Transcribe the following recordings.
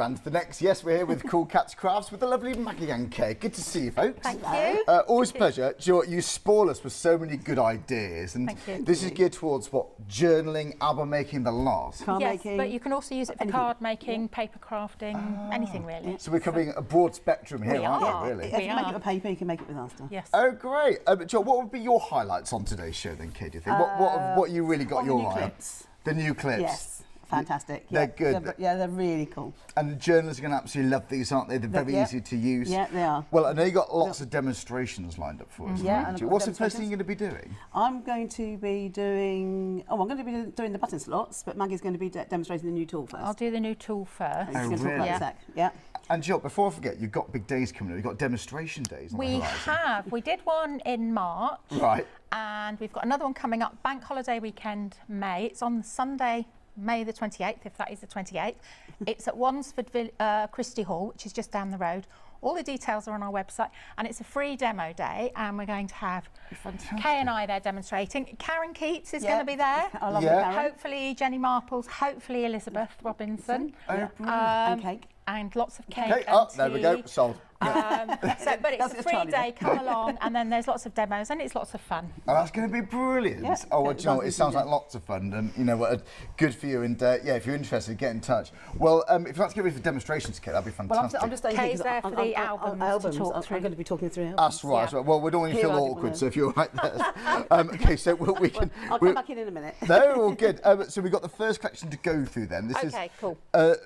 And the next, yes, we're here with CoolKatzCraft with the lovely Maggie and Kay. Good to see you, folks. Thank you. Always a pleasure. Do you know what? You spoil us with so many good ideas. And this is geared towards what? Journaling, album making, the lot. Card making. But you can also use it for card making, paper crafting, anything really. So we're covering a broad spectrum here, aren't we, really? If you make it with paper, you can make it with our stuff. Yes. Oh, great. Do you know, what would be your highlights on today's show then, Kay, do you think? What you really got your eye on? The new clips. Yes. Fantastic. They're good. They're really cool. And the journalists are going to absolutely love these, aren't they? They're very easy to use. Yeah, they are. Well, I know you've got lots of demonstrations lined up for us. Yeah. What's the first thing you're going to be doing? I'm going to be doing... I'm going to be doing the button slots, but Maggie's going to be demonstrating the new tool first. I'll do the new tool first. She's going to talk about it in a sec. Yeah. And Jill, before I forget, you've got big days coming up. You've got demonstration days on the horizon. We have. We did one in March. Right. And we've got another one coming up, Bank Holiday Weekend, May. It's on Sunday, May the 28th, if that is the 28th. It's at Wansford Christie Hall, which is just down the road. All the details are on our website, and it's a free demo day, and we're going to have Kay and I there demonstrating. Karen Keats is going to be there. I love Karen. Hopefully Jenny Marples, hopefully Elizabeth Robinson. And cake. And lots of cake Oh, there we go, sold. But it's a free day, come along, and then there's lots of demos, and it's lots of fun. Oh, that's going to be brilliant. Yeah, oh, well, do you know what? It sounds like lots of fun, and you know what, good for you. And yeah, if you're interested, get in touch. Well, if you'd like to get ready for demonstrations, Kate, that'd be fantastic. Well, I'm just staying here Kay's there for the albums to talk through. I'm going to be talking through albums. That's right. That's right. Well, we don't want you to feel awkward, so if you're right there. Okay, so we can... I'll come back in a minute. No, all good. So we've got the first collection to go through then. This is cool.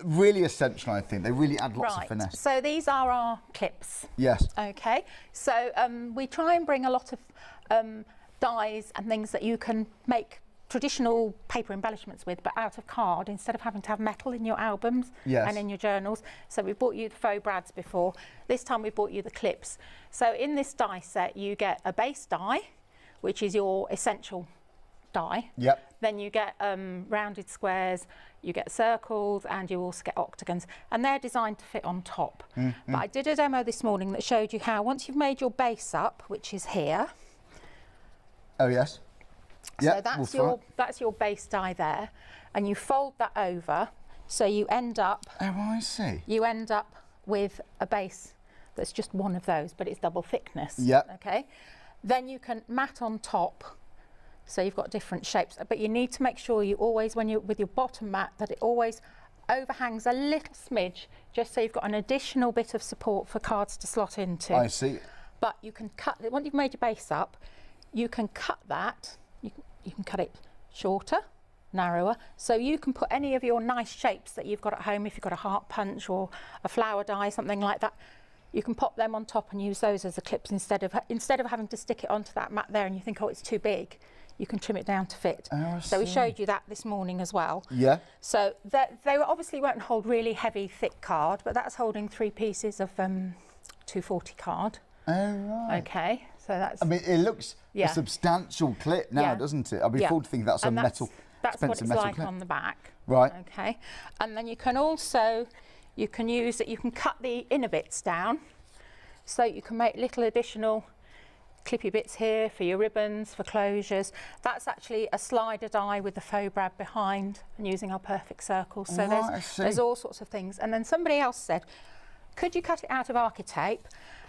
really essential, I think. They really add lots of finesse. So these are our clips. Yes. Okay. So we try and bring a lot of dies and things that you can make traditional paper embellishments with, but out of card, instead of having to have metal in your albums and in your journals. So we bought you the faux brads before. This time we bought you the clips. So in this die set, you get a base die, which is your essential die. Yep. Then you get rounded squares, you get circles, and you also get octagons, and they're designed to fit on top. But I did a demo this morning that showed you how, once you've made your base up, which is here. Oh yes. So that's your base die there, and you fold that over, so you end up. Oh, I see. You end up with a base that's just one of those, but it's double thickness. Yep. Okay. Then you can mat on top. So you've got different shapes, but you need to make sure you always, when you're with your bottom mat, that it always overhangs a little smidge, just so you've got an additional bit of support for cards to slot into. I see. But you can cut, once you've made your base up, you can cut that, you can cut it shorter, narrower, so you can put any of your nice shapes that you've got at home, if you've got a heart punch or a flower die, something like that, you can pop them on top and use those as the clips instead of having to stick it onto that mat there and you think, oh, it's too big. You can trim it down to fit. Oh, so we showed you that this morning as well. Yeah. So they obviously won't hold really heavy, thick card, but that's holding 3 pieces of 240 card. Oh, right. Okay, so that's... I mean, it looks a substantial clip now, doesn't it? I'd be fooled to think that's a metal, that's what it's like clip. on the back. Right. Okay, and then you can also, you can cut the inner bits down, so you can make little additional clippy bits here for your ribbons, for closures. That's actually a slider die with the faux brad behind and using our perfect circles. So there's all sorts of things. And then somebody else said, could you cut it out of architape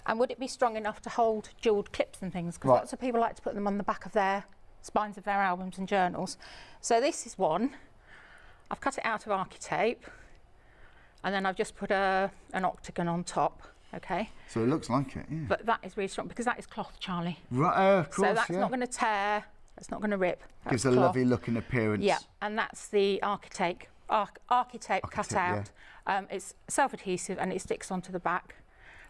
and would it be strong enough to hold jewelled clips and things? Because lots of people like to put them on the back of their spines of their albums and journals. So this is one. I've cut it out of architape and then I've just put an octagon on top. Okay. So it looks like it, yeah. But that is really strong because that is cloth, Charlie. Right, of course, so that's not going to tear, that's not going to rip. Gives a lovely looking appearance. Yeah, and that's the architape cut out. Yeah. It's self-adhesive and it sticks onto the back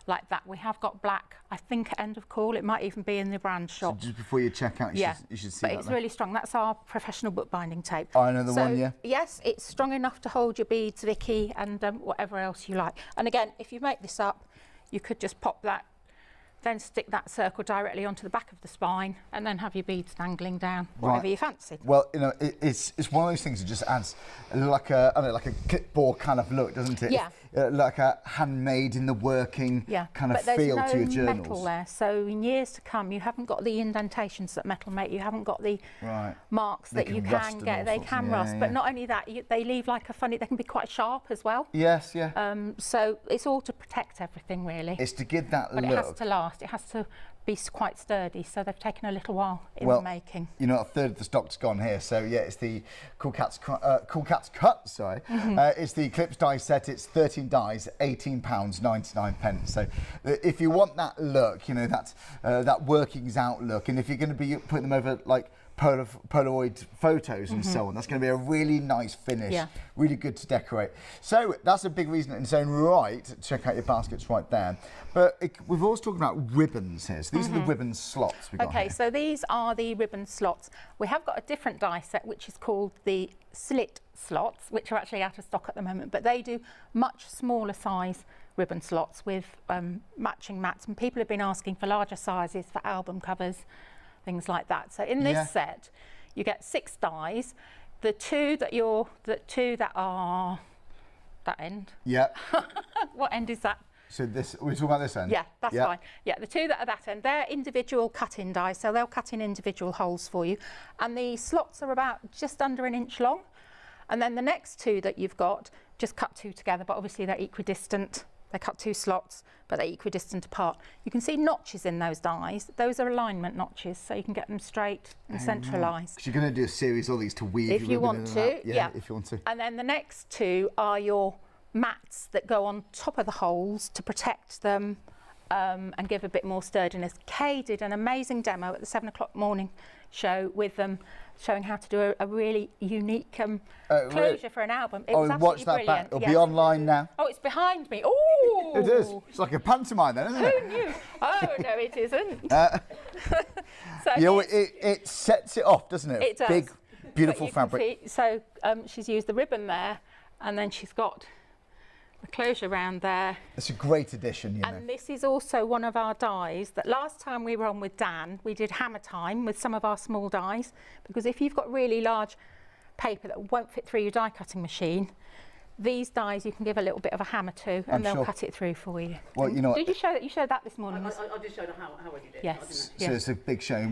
like that. We have got black, I think, at end of call. It might even be in the brand shop. So just before you check out, you should see but that. It's really strong. That's our professional bookbinding tape. I know the one, yeah. Yes, it's strong enough to hold your beads, Vicky, and whatever else you like. And again, if you make this up, you could just pop that, then stick that circle directly onto the back of the spine and then have your beads dangling down, whatever you fancy. Well, you know, it's one of those things that just adds like a clipboard kind of look, doesn't it? Yeah. like a handmade in the working kind of feel to your journals. But there's no metal there, so in years to come you haven't got the indentations that metal make, you haven't got the marks that you can get. They can rust, but not only that, they leave like a funny, they can be quite sharp as well. Yes, yeah. So it's all to protect everything really. It's to give that look. But it has to last, it has to be quite sturdy, so they've taken a little while in the making. You know, a third of the stock's gone here, so yeah, it's the CoolKatzCraft, sorry. It's the Eclipse die set, it's 13 dies, £18.99. So if you want that look, you know, that workings out look, and if you're going to be putting them over like Polaroid photos and so on, that's going to be a really nice finish, really good to decorate. So that's a big reason in its own right to check out your baskets right there. But we've always talked about ribbons here, so these are the ribbon slots we've got here. So these are the ribbon slots. We have got a different die set which is called the slit slots, which are actually out of stock at the moment, but they do much smaller size ribbon slots with matching mats, and people have been asking for larger sizes for album covers, things like that. So in this set you get 6 dies. The two that are that end. Yeah. What end is that? So this, we're talking about this end? Yeah, that's fine. Yeah, the two that are that end, they're individual cut-in dies, so they'll cut in individual holes for you. And the slots are about just under an inch long. And then the next two that you've got, just cut 2 together, but obviously they're equidistant. They cut 2 slots, but they're equidistant apart. You can see notches in those dies. Those are alignment notches, so you can get them straight and centralised. Because you're going to do a series of these to weave. If you want to, yeah. If you want to. And then the next two are your mats that go on top of the holes to protect them and give a bit more sturdiness. Kay did an amazing demo at the 7 o'clock morning show with them, showing how to do a really unique closure for an album. It was absolutely brilliant. Back. It'll be online now. Oh, it's behind me. Oh, it is. It's like a pantomime then, isn't it? Who knew? Oh no, it isn't. So you know, it sets it off, doesn't it? It does. Big, beautiful fabric. See, so she's used the ribbon there, and then she's got the closure around there. It's a great addition, you know. And this is also one of our dies that last time we were on with Dan, we did hammer time with some of our small dies, because if you've got really large paper that won't fit through your die cutting machine, these dies you can give a little bit of a hammer to, and they'll cut it through for you. Well, you know, did you show that? You showed that this morning. I did show how I did it. Yes. So it's a big show.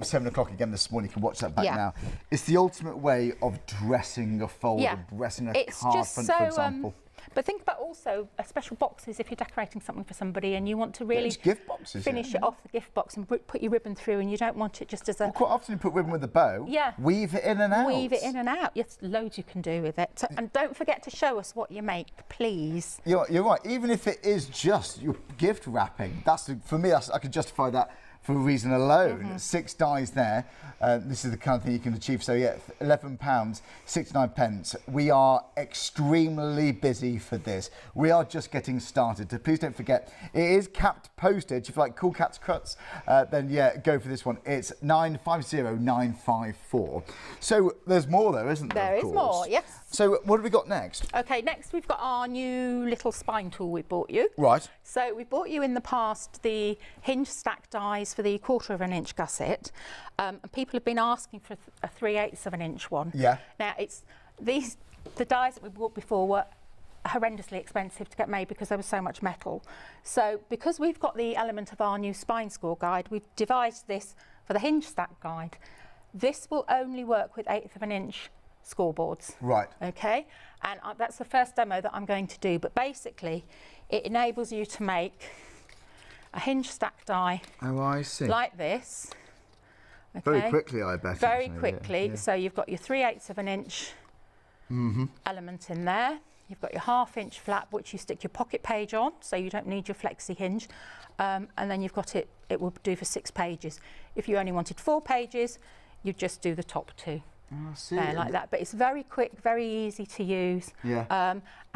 7 o'clock again this morning. You can watch that back now. It's the ultimate way of dressing a folder, dressing a card front, for example. But think about also special boxes if you're decorating something for somebody and you want to really gift boxes, finish it off the gift box and put your ribbon through, and you don't want it just as a... Well, quite often you put ribbon with a bow, weave it in and out. Weave it in and out. Yes, loads you can do with it. So, and don't forget to show us what you make, please. You're right. Even if it is just your gift wrapping, for me, I can justify that for a reason alone. 6 dies there. This is the kind of thing you can achieve. So yeah, £11.69. We are extremely busy for this. We are just getting started. So please don't forget, it is capped postage. If you like CoolKatzCraft, then yeah, go for this one. It's 950954. So there's more though, isn't there? There is more, yes. So what have we got next? Okay, next we've got our new little spine tool we bought you. Right. So we bought you in the past the Hinge Stack dies for the 1/4 of an inch gusset, and people have been asking for a 3/8 of an inch one. Yeah. Now the dies that we bought before were horrendously expensive to get made because there was so much metal. So because we've got the element of our new spine score guide, we've devised this for the Hinge Stack guide. This will only work with 1/8 of an inch scoreboards. Right. Okay, and that's the first demo that I'm going to do, but basically it enables you to make a hinge stack die like this. Okay. Very quickly, I bet. Very quickly. Yeah. So you've got your 3/8 of an inch element in there. You've got your 1/2 inch flap, which you stick your pocket page on, so you don't need your flexi hinge. And then you've got it will do for 6 pages. If you only wanted 4 pages, you'd just do the top 2. I see. Like that, but it's very quick, very easy to use. Yeah.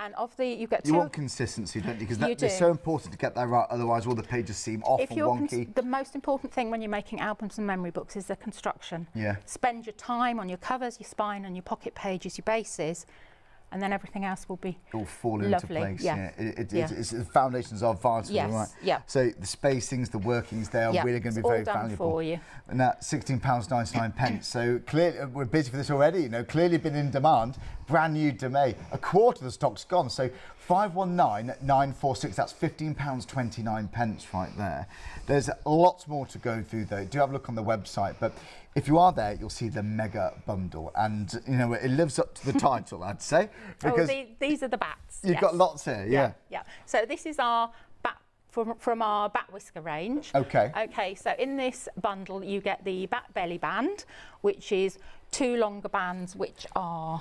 And you get You want consistency, don't you? Because it's so important to get that right. Otherwise, all the pages seem off and wonky. The most important thing when you're making albums and memory books is the construction. Yeah. Spend your time on your covers, your spine, and your pocket pages, your bases, and then everything else will be fall into place. Yeah. It's the foundations are vital, right? Yeah. So the spacings, the workings, they are really going to be very valuable. For you. And that's £16.99. So clearly, we're busy for this already. You know, clearly been in demand. brand new Demay. A quarter of the stock's gone. So 519946. That's £15.29 right there. There's lots more to go through though. Do have a look on the website, but if you are there, you'll see the mega bundle, and you know it lives up to the title, I'd say. Because these are the bats. You've got lots here, yeah. Yeah. So this is our bat from our Bat Whisker range. Okay. Okay. So in this bundle, you get the bat belly band, which is 2 longer bands, which are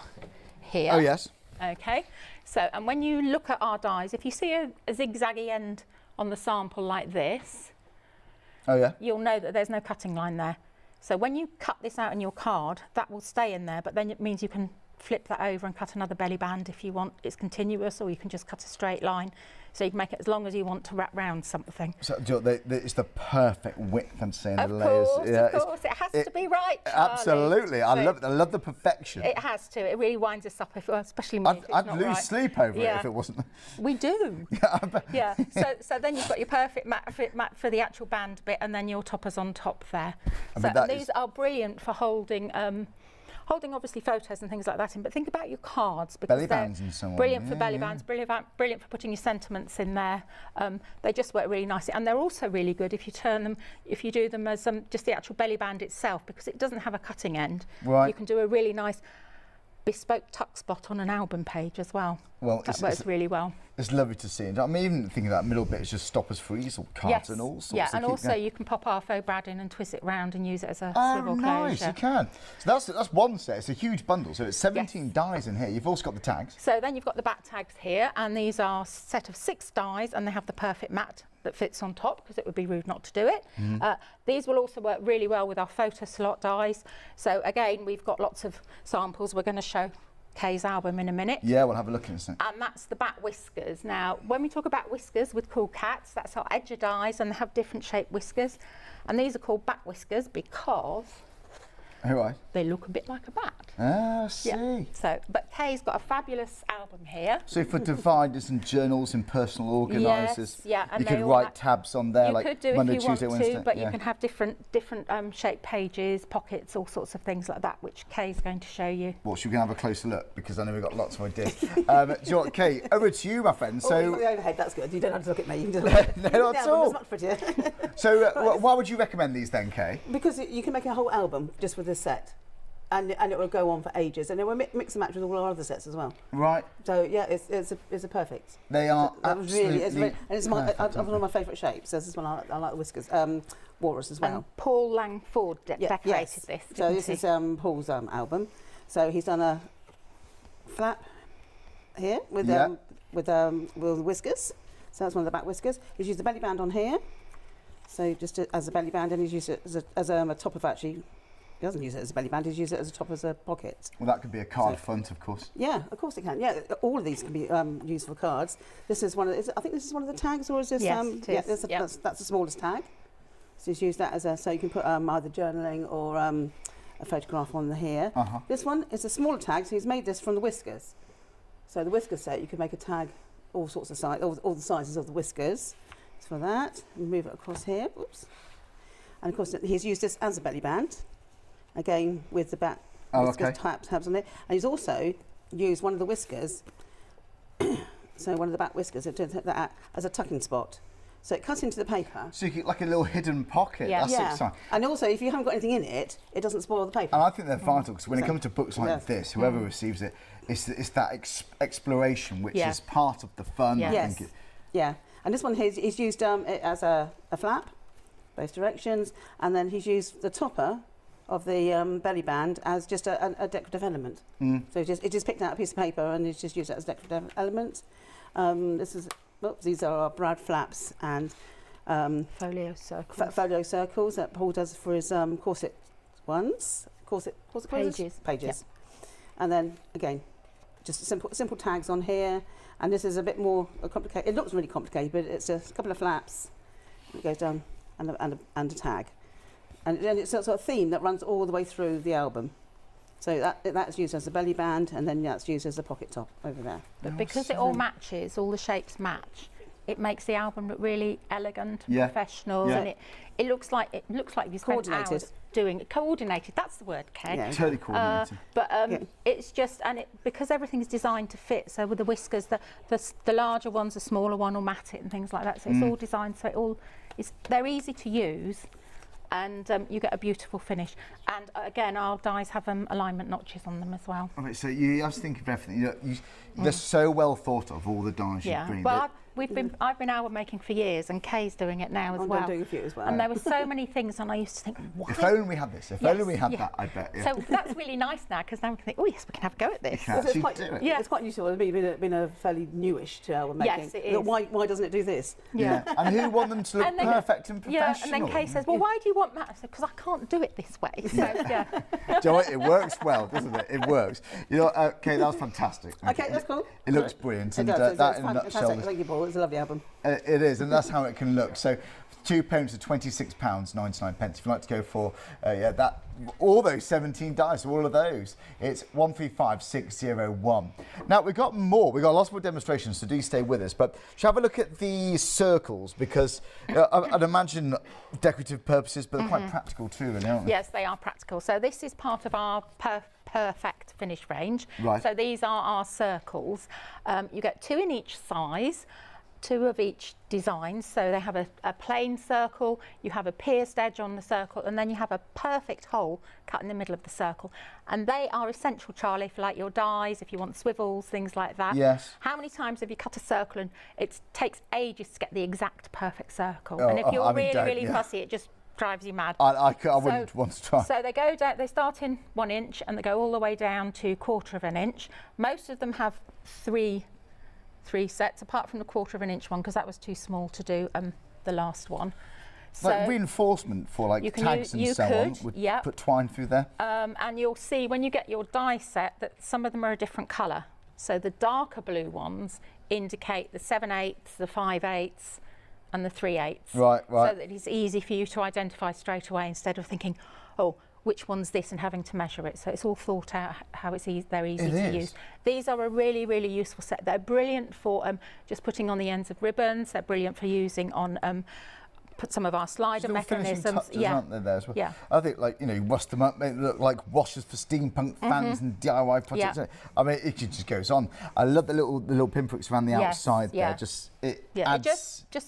here. Oh yes. Okay. So and when you look at our dies, if you see a zigzaggy end on the sample like this, oh yeah, you'll know that there's no cutting line there. So when you cut this out in your card, that will stay in there, but then it means you can flip that over and cut another belly band if you want. It's continuous, or you can just cut a straight line. So you can make it as long as you want to wrap round something. So it's the perfect width, I'm saying, the Of layers. course, Yeah, of course. It has to be right, Charlie. Absolutely. I love the perfection. It has to. It really winds us up, especially me, if it's I'd not lose right. sleep over it Yeah. if it wasn't. We do. Yeah. So then you've got your perfect mat for the actual band bit, and then your toppers on top there. I So mean, that these are brilliant for holding obviously photos and things like that in, but think about your cards, because Belly they're bands and so on. brilliant for Yeah, belly yeah. bands, brilliant for putting your sentiments in there. They just work really nicely, and they're also really good if you turn them, if you do them as just the actual belly band itself, because it doesn't have a cutting end. Right. You can do a really nice bespoke tuck spot on an album page as well. Well, That works really well. It's lovely to see. And I'm even thinking that middle bit is just stoppers for easel cards and all sorts. Yeah, to and keep also going. you can pop our faux brad in and twist it round and use it as a Oh, swivel nice, closure. you can. So that's one set. It's a huge bundle. So it's 17 dies in here. You've also got the tags. So then you've got the bat tags here, and these are a set of 6 dies, and they have the perfect mat that fits on top, because it would be rude not to do it. These will also work really well with our photo slot dies. So again, we've got lots of samples. We're going to show Kay's album in a minute. Yeah, we'll have a look in a second. And that's the Bat Whiskers. Now, when we talk about whiskers with Cool Cats, that's our edge of dies, and they have different shaped whiskers. And these are called Bat Whiskers because All right. they look a bit like a bat. Ah, I see. Yeah. So, but Kay's got a fabulous album here. So for dividers and journals and personal organisers, Yes, yeah, and you they could all write have- tabs on there, You like could do Monday, if you Tuesday, want Wednesday. to, but yeah. you can have different shaped pages, pockets, all sorts of things like that, which Kay's going to show you. Well, should we have a closer look, because I know we've got lots of ideas. Do you know what, Kay, over to you, my friend. Oh, you've So, got the overhead, that's good. You don't have to look at me. You can just look at no, not at the album, all. it's much prettier. So why would you recommend these then, Kay? Because you can make a whole album just with this set. And it will go on for ages, and it will mix and match with all our other sets as well. Right. So yeah, it's a perfect. They are That was absolutely and it's perfect, one aren't of my favourite shapes. This is one I like the whiskers, walrus as well. And Paul Langford decorated yes. this. So didn't this he? is Paul's album. So he's done a flap here with whiskers. So that's one of the back whiskers. He's used the belly band on here. So just as a belly band, and he's used it as a top of actually. He doesn't use it as a belly band, he's used it as a top as a pocket. Well, that could be a card front, of course. Yeah, of course it can. Yeah, all of these can be used for cards. This is one of I think this is one of the tags, or is this? Yes, it is. Yeah, that's the smallest tag. So he's used that as so you can put either journaling or a photograph on here. This one is a smaller tag, so he's made this from the whiskers. So the whisker set, you can make a tag, all sorts of size, all the sizes of the whiskers. So for that, move it across here. Oops. And of course, he's used this as a belly band. Again, with the bat whiskers tabs on it. And he's also used one of the whiskers, so one of the bat whiskers, that as a tucking spot. So it cuts into the paper. So you get like a little hidden pocket. Yeah. That's exciting. And also, if you haven't got anything in it, it doesn't spoil the paper. And I think they're vital, because when it comes to books like Yes. this, whoever receives it, it's that exploration which is part of the fun. Yeah. I Yes. think. Yeah. And this one he's used it as a flap, both directions, and then he's used the topper of the belly band as just a decorative element. So it just picked out a piece of paper and he's just used it as a decorative element. These are our brad flaps and folio circles. folio circles that Paul does for his corset Pages. Pages. And then again, just simple tags on here. And this is a bit more complicated. It looks really complicated, but it's just a couple of flaps. It goes down and a tag. And it's a sort of theme that runs all the way through the album. So that's used as a belly band, and then that's used as a pocket top over there. But because it all matches, all the shapes match, it makes the album look really elegant and professional, and it looks like you spent hours doing it. Coordinated, that's the word, Kay. Yeah, totally coordinated. It's just, and because everything's designed to fit, so with the whiskers, the larger ones, the smaller one will mat it and things like that. So it's all designed so they're easy to use, and you get a beautiful finish. And again, our dies have alignment notches on them as well. Okay, so you have to think of everything. They're so well thought of, all the dies you bring. Well, I've been album making for years, and Kay's doing it now as well. I'm doing a few as well. And there were so many things, and I used to think, why? If only we had this. If only we had that, I bet. Yeah. So that's really nice now, because now we can think, oh yes, we can have a go at this. It's quite useful. It's been a fairly newish to album making. Yes, it is. Why doesn't it do this? Yeah. And who want them to look perfect and professional? Yeah, and then Kay says, well, why do you want that? I said, because I can't do it this way. So, Do you know what? It works well, doesn't it? It works. You know, Kay, that was fantastic. Okay, that's cool. It looks brilliant. It does. That in a nutshell. Thank you, Paul. It's a lovely album. It is, and that's how it can look. So, £2 to £26.99. If you'd like to go for all those 17 dies, all of those, it's 135601. Now we've got more. We've got lots more demonstrations, so do stay with us. But shall we have a look at the circles, because I'd imagine decorative purposes, but they're quite practical too, really, aren't they? Yes, they are practical. So this is part of our perfect finish range. Right. So these are our circles. You get 2 in each size. 2 of each design, so they have a plain circle, you have a pierced edge on the circle, and then you have a perfect hole cut in the middle of the circle. And they are essential, Charlie, for like your dies, if you want swivels, things like that. Yes. How many times have you cut a circle and it takes ages to get the exact perfect circle? And if you're really fussy, it just drives you mad. I wouldn't want to try. So they go down, they start in 1 inch and they go all the way down to 1/4 inch. Most of them have three sets, apart from the 1/4 inch one, because that was too small to do the last one. So like reinforcement for like tags and so on. Would put twine through there. And you'll see when you get your die set that some of them are a different colour. So the darker blue ones indicate the 7/8, the 5/8, and the 3/8. Right. So that it's easy for you to identify straight away, instead of thinking, oh, which one's this, and having to measure it. So it's all thought out how they're easy to use. These are a really, really useful set. They're brilliant for just putting on the ends of ribbons. They're brilliant for using on put some of our slider mechanisms. Touches, aren't there, as well? Yeah. I think, like, you wash them up, make them look like washers for steampunk fans and DIY projects. Yeah. I mean, it just goes on. I love the little pinpricks around the outside there. It just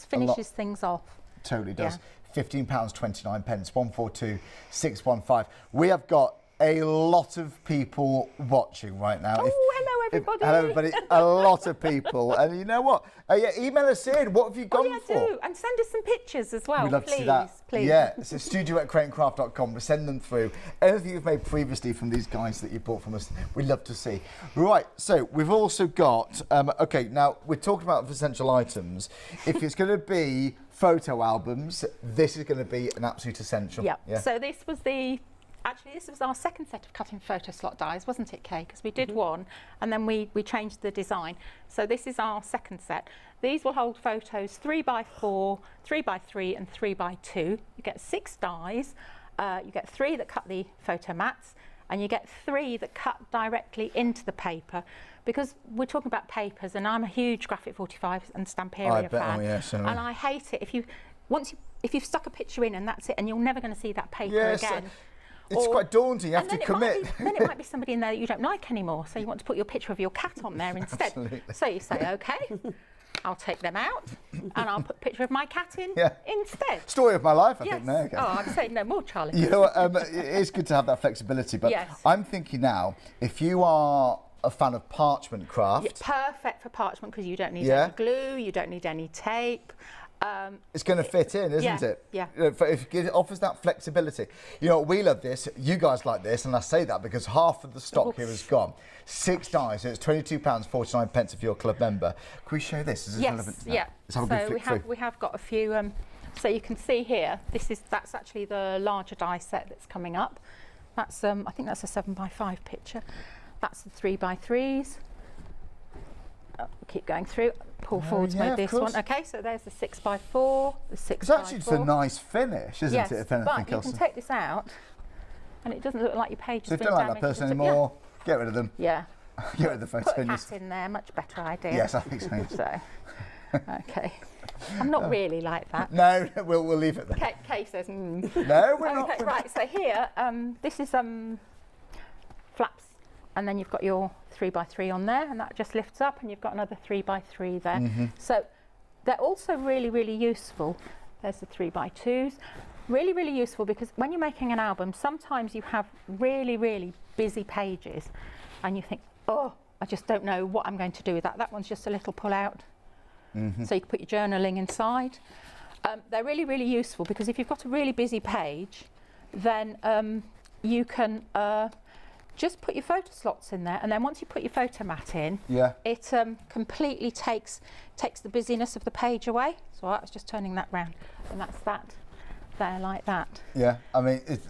finishes things off. Totally does. £15.29, 142615. We have got a lot of people watching right now. Oh, hello everybody. Hello everybody, a lot of people. And you know what? Email us in. What have you gone for? Do. And send us some pictures as well. We'd love to see that. Please. Yeah, so studio@craneandcraft.com. We'll send them through. Anything you've made previously from these guys that you bought from us, we'd love to see. Right, so we've also got, okay, now we're talking about essential items. If it's going to be photo albums, this is going to be an absolute essential. Yeah. So this was our second set of cut-in photo slot dies, wasn't it, Kay? Because we did one, and then we changed the design. So this is our second set. These will hold photos 3x4, 3x3, and 3x2. You get 6 dies. You get 3 that cut the photo mats, and you get 3 that cut directly into the paper. Because we're talking about papers, and I'm a huge Graphic 45 and Stamperia fan, and I hate it if you've stuck a picture in and that's it, and you're never going to see that paper again. It's quite daunting. You have to commit. Then it might be somebody in there that you don't like anymore, so you want to put your picture of your cat on there instead. Absolutely. So you say, okay, I'll take them out, and I'll put a picture of my cat in instead. Story of my life, I think. Okay. Oh, I'd say no more, Charlie. It's good to have that flexibility, but I'm thinking now, if you are a fan of parchment craft. Perfect for parchment, because you don't need any glue, you don't need any tape. It's going to fit in, isn't it? Yeah. If it offers that flexibility. You know, we love this, you guys like this, and I say that because half of the stock here is gone. 6 dies, so it's £22.49 if you're a club member. Can we show this? Is this relevant to that? Yeah. Let's have a good flick through. We have got a few, so you can see here, that's actually the larger die set that's coming up. That's I think that's a 7x5 picture. That's the 3x3s. Keep going through. Pull forward to make this one. Okay, so there's the 6x4, the 6x4. It's actually just a nice finish, isn't it? If anything but you can take this out, and it doesn't look like your page has been damaged. So if you don't like that person anymore, get rid of them. Yeah. Get rid of the photo. Put a cat in there, much better idea. Yes, I think so. Okay. I'm not really like that. No, we'll leave it there. Kay says, No, we're not. Okay, right, so here, this is flaps, and then you've got your 3x3 on there, and that just lifts up, and you've got another 3x3 there. So they're also really, really useful. There's the 3x2s. Really, really useful because when you're making an album, sometimes you have really, really busy pages, and you think, oh, I just don't know what I'm going to do with that. That one's just a little pull out. So you can put your journaling inside. They're really, really useful because if you've got a really busy page, then you can just put your photo slots in there, and then once you put your photo mat in, it completely takes the busyness of the page away. So I was just turning that round, and that's that there like that. Yeah, I mean, it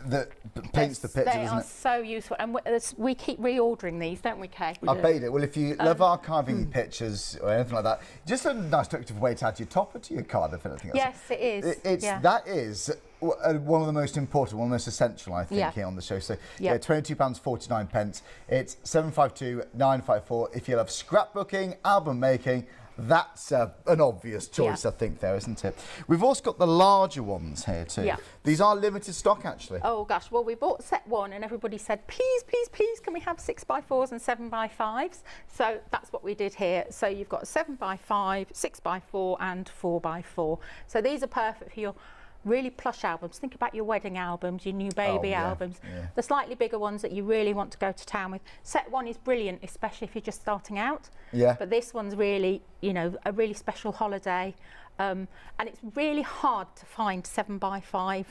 paints the picture, they doesn't are it? so useful, and we keep reordering these, don't we, Kay? I bet it. Well, if you love archiving pictures or anything like that, just a nice decorative way to add your topper to your card, if anything else. Yes, it is. That is one of the most important, one of the most essential, I think, here on the show. So, £22.49. It's 752-954. If you love scrapbooking, album making, that's an obvious choice, I think, there, isn't it? We've also got the larger ones here too. Yeah. These are limited stock, actually. Oh gosh, well, we bought set 1 and everybody said, please, please, please, can we have 6x4s and 7x5s? So that's what we did here. So you've got 7x5, 6x4 and 4x4. So these are perfect for your really plush albums. Think about your wedding albums, your new baby albums, the slightly bigger ones that you really want to go to town with. Set 1 is brilliant, especially if you're just starting out. Yeah. But this one's really, you know, a really special holiday. And it's really hard to find 7x5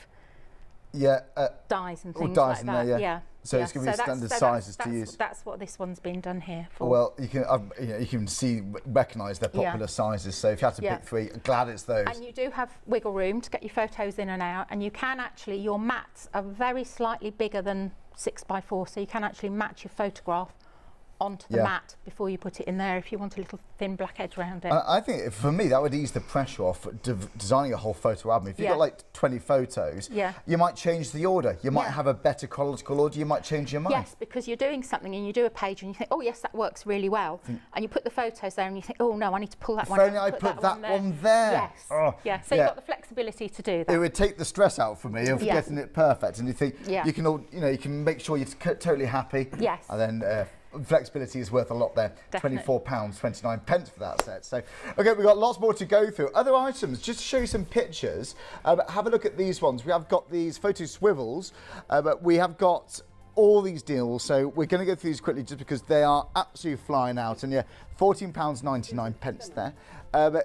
dies and things like that. So it's going to be standard sizes to use. That's what this one's been done here for. Well, you can recognise their popular sizes. So if you had to pick 3, glad it's those. And you do have wiggle room to get your photos in and out, and you can actually, your mats are very slightly bigger than 6x4, so you can actually match your photograph onto the mat before you put it in there if you want a little thin black edge around it. I think for me that would ease the pressure off designing a whole photo album. If you've got like 20 photos, you might change the order. You might have a better chronological order. You might change your mind. Yes, because you're doing something and you do a page and you think, oh yes, that works really well. And you put the photos there and you think, oh no, I need to pull that one out. If only I put that one there. Yes. Oh, yeah. So you've got the flexibility to do that. It would take the stress out for me of getting it perfect. And you think you can all, you can make sure you're totally happy. Yes. And then flexibility is worth a lot there. £24.29 for that set. So, okay, we've got lots more to go through. Other items, just to show you some pictures. Have a look at these ones. We have got these photo swivels, but we have got all these deals. So we're going to go through these quickly just because they are absolutely flying out. And £14.99 there.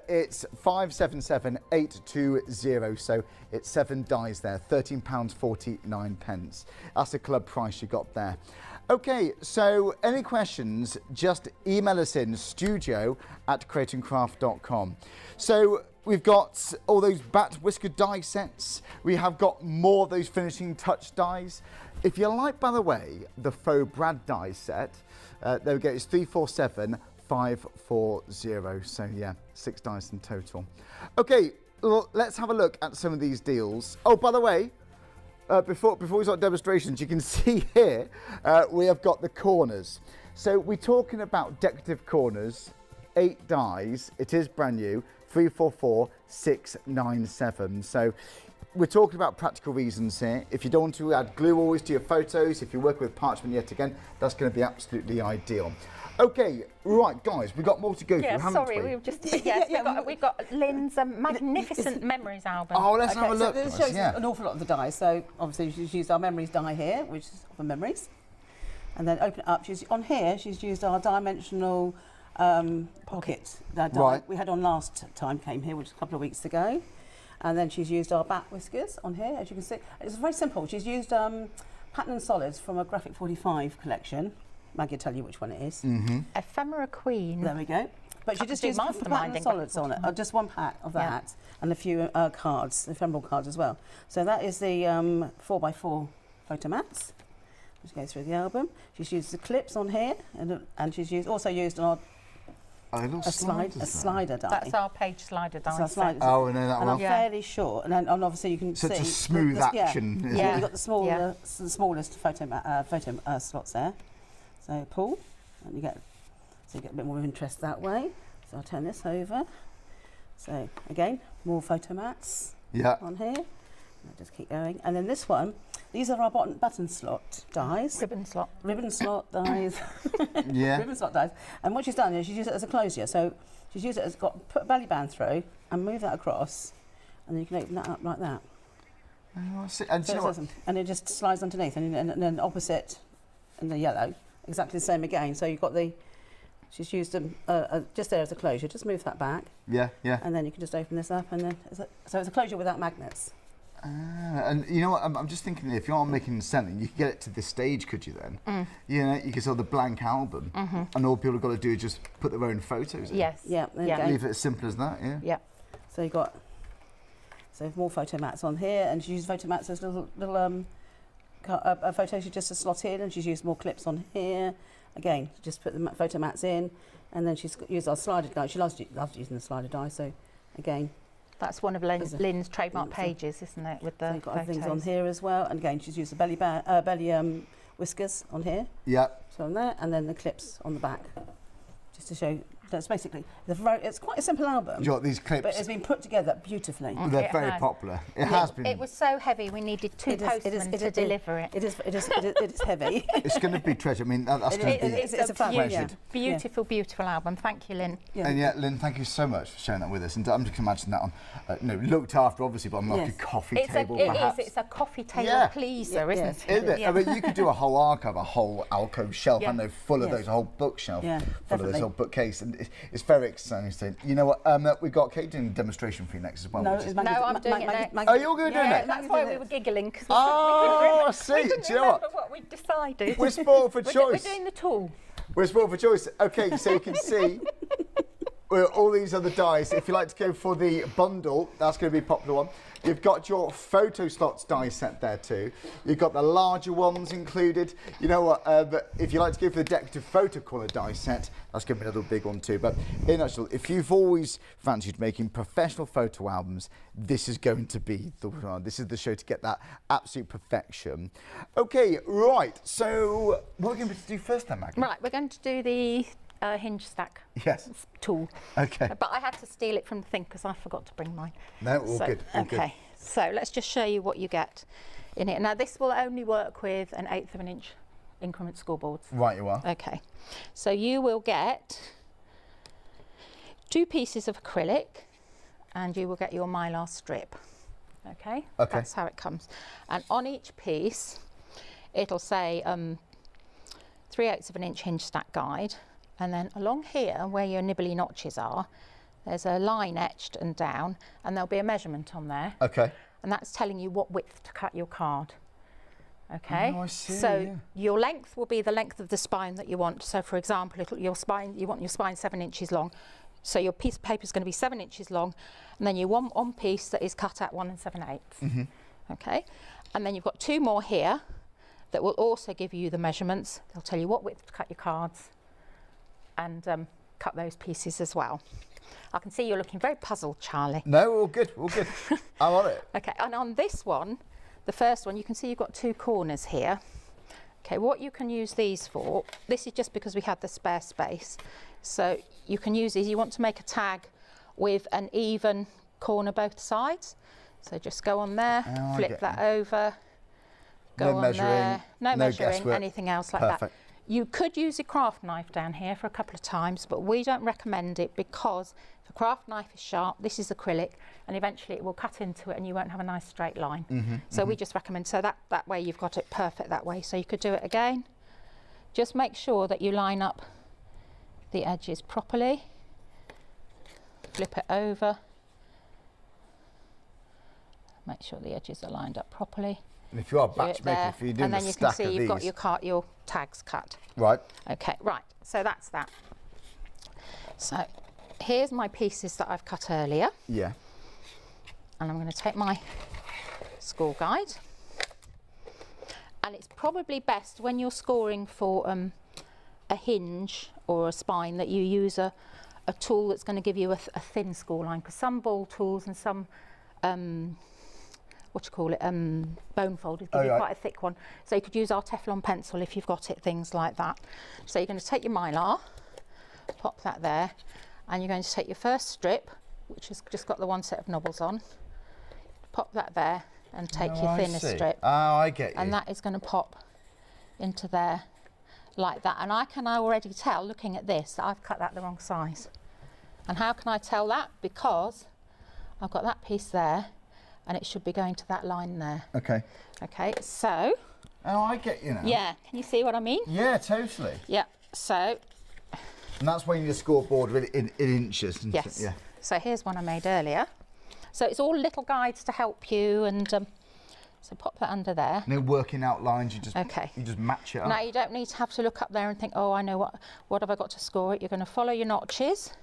It's 577820, so it's 7 dies there, £13.49. That's the club price you got there. Okay, so any questions, just email us in studio@creatingcraft.com. So we've got all those Bat Whisker die sets. We have got more of those finishing touch dies. If you like, by the way, the faux Brad die set, there we go, it's 347540. So yeah, 6 dies in total. Okay, well, let's have a look at some of these deals. Oh, by the way, before we start demonstrations, you can see here we have got the corners. So we're talking about decorative corners, 8 dies. It is brand new, 344697. So we're talking about practical reasons here. If you don't want to add glue always to your photos, if you're working with parchment yet again, that's going to be absolutely ideal. Okay, right, guys, we've got more to go through, haven't we? We've just we've got Lynn's magnificent memories album. Oh, let's have a look. So this shows an awful lot of the dies. So obviously she's used our memories die here, which is for memories, and then open it up. She's used our dimensional pocket die we had on last time came here, which was a couple of weeks ago, and then she's used our Bat Whiskers on here, as you can see. It's very simple. She's used pattern and solids from a Graphic 45 collection. Maggie will tell you which one it is. Ephemera Queen. There we go. But she just used pattern and solids on it. Just one pack of that and a few cards, ephemeral cards as well. So that is the 4x4 photo mats. Just go through the album. She's used the clips on here, and she's also used a slider die. That's our page slider die. Oh, I know that one. I'm fairly short, and obviously you can see. So it's a smooth action. You've got the smallest photo slots there. So pull, and you get a bit more interest that way. So I'll turn this over. So again, more photo mats on here. I'll just keep going. And then this one, these are our button slot dies. Ribbon slot. Ribbon slot dies. Yeah. Ribbon slot dies. And what she's done is she's used it as a closure. So she's used it as put a belly band through and move that across, and then you can open that up like that. Oh, I see. And, So you know what? and it just slides underneath, and then opposite in the yellow, exactly the same again. So you've got she's used them just there as a closure. Just move that back. Yeah, yeah. And then you can just open this up, and then so it's a closure without magnets. And you know what? I'm just thinking, if you are making and selling, you could get it to this stage, could you then? You know, you could sell the blank album, and all people have got to do is just put their own photos in. Yes. Yeah. There you go. Leave it as simple as that. Yeah. Yeah. So you've got more photo mats on here, and she uses photo mats as little photos. She just to slot in, and she's used more clips on here. Again, just put the photo mats in, and then she's used our slider die. She loves using the slider die. So again. That's one of Lynn's trademark pages, isn't it? With the So you've got other photos. things on here as well, and again she's used the belly whiskers on here. Yeah. So on there, and then the clips on the back, just to show. That's basically it's quite a simple album. Do you know what, these clips? But it's been put together beautifully. They're very popular. It has been. It was so heavy, we needed two postmen to deliver it. It is heavy. It's going to be treasure. I mean, that's going to be It's a fun, beautiful, beautiful album. Thank you, Lynn. Yeah. And yet, Lynn, thank you so much for sharing that with us. And I'm just imagining that on, looked after, obviously, but on like a coffee table, perhaps. It's a coffee table pleaser, isn't it? Isn't it? I mean, you could do a whole archive, a whole alcove shelf, I know, full of those, a whole bookshelf full of those, whole bookcase, and it's very exciting. You know what? We've got Kate doing a demonstration for you next as well. No, I'm doing it next. Oh, you're going to do it next? That's why we were giggling, because I see. we couldn't Do you know remember what we decided. We're spoiled for choice. We're doing the tool. We're spoiled for choice. Okay, so you can see all these other dies. If you like to go for the bundle, that's going to be a popular one. You've got your photo slots die set there too. You've got the larger ones included. You know what, if you like to go for the decorative photo colour die set, that's going to be another big one too. But in actual, if you've always fancied making professional photo albums, this is going to be this is the show to get that absolute perfection. Okay, right, so what are we going to do first then, Maggie? Right, we're going to do the Hinge Stack tool. Okay. But I had to steal it from the thing because I forgot to bring mine. No, all good. Okay, so let's just show you what you get in it. Now this will only work with an 1/8 of an inch increment scoreboards. Right, you are. Okay, so you will get 2 pieces of acrylic and you will get your mylar strip. Okay, that's how it comes. And on each piece, it'll say 3/8 of an inch hinge stack guide. And then along here, where your nibbly notches are, there's a line etched and down, and there'll be a measurement on there. Okay. And that's telling you what width to cut your card. Okay. Oh, I see, so your length will be the length of the spine that you want. So for example, you want your spine 7 inches long. So your piece of paper is going to be 7 inches long, and then you want one piece that is cut at 1 7/8. Okay. And then you've got 2 more here that will also give you the measurements. They'll tell you what width to cut your cards, and cut those pieces as well. I can see you're looking very puzzled, Charlie. No, all good, all good. I'm on it. Okay, and on this one, the first one, you can see you've got 2 corners here. Okay, what you can use these for, this is just because we had the spare space. So you can use these, you want to make a tag with an even corner both sides. So just go on there, flip that over, go on there. No measuring, guesswork. anything else like that. You could use a craft knife down here for a couple of times, but we don't recommend it because if a craft knife is sharp, this is acrylic, and eventually it will cut into it and you won't have a nice straight line. So we just recommend, so that way you've got it perfect that way. So you could do it again. Just make sure that you line up the edges properly. Flip it over. Make sure the edges are lined up properly. And if you are batch making, if you're doing and then a you can stack see of you've got these. your tags cut. Right. Okay, right, so that's that. So here's my pieces that I've cut earlier. Yeah. And I'm going to take my score guide. And it's probably best when you're scoring for a hinge or a spine that you use a tool that's going to give you a thin score line, because some ball tools and some bone folders give you quite a thick one. So you could use our Teflon pencil if you've got it, things like that. So you're going to take your mylar, pop that there, and you're going to take your first strip, which has just got the one set of knobbles on. Pop that there and take your I thinner see. strip. Oh, I get you. And that is going to pop into there like that. And I can already tell, looking at this, that I've cut that the wrong size. And how can I tell that? Because I've got that piece there and it should be going to that line there. Okay. Okay, so. Oh, I get you now. Yeah, can you see what I mean? Yeah, totally. Yeah, so. And that's when you scoreboard really in inches. And Yes. Yeah. So here's one I made earlier. So it's all little guides to help you, and so pop that under there. No working out lines, you just Okay. you just match it up. Now you don't need to have to look up there and think, oh, I know what have I got to score it. You're going to follow your notches.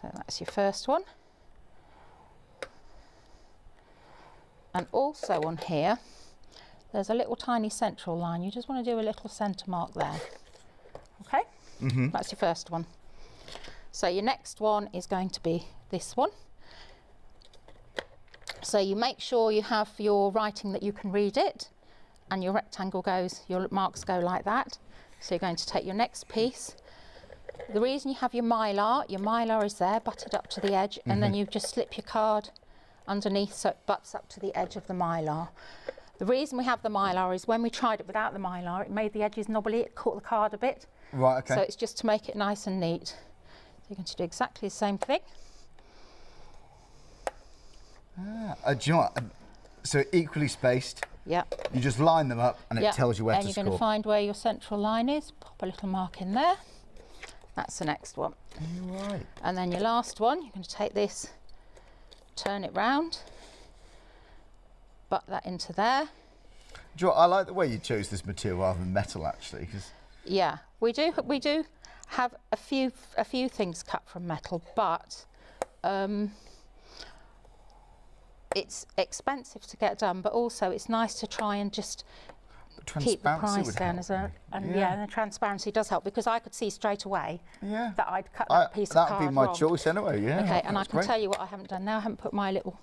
So that's your first one. And also on here, there's a little tiny central line. You just want to do a little centre mark there. Okay? That's your first one. So your next one is going to be this one. So you make sure you have your writing that you can read it, and your rectangle goes, your marks go like that. So you're going to take your next piece. The reason you have your mylar is there, butted up to the edge, and then you just slip your card underneath so it butts up to the edge of the mylar. The reason we have the mylar is when we tried it without the mylar, it made the edges knobbly, it caught the card a bit. Right, okay. So it's just to make it nice and neat. So you're going to do exactly the same thing. Do you know what? So equally spaced. Yeah. You just line them up and it tells you where to score. And you're going to find where your central line is, pop a little mark in there. That's the next one. Right. And then your last one, you're going to take this, turn it round, butt that into there. Do you know what? I like the way you chose this material rather than metal, actually. Cause Yeah, we do have a few things cut from metal, but it's expensive to get done, but also it's nice to try and just keep the price down as well. And and the transparency does help, because I could see straight away that I'd cut that piece of card That'd be my wrong. choice anyway, yeah. Okay, and I can great. tell you what I haven't done now. I haven't put my little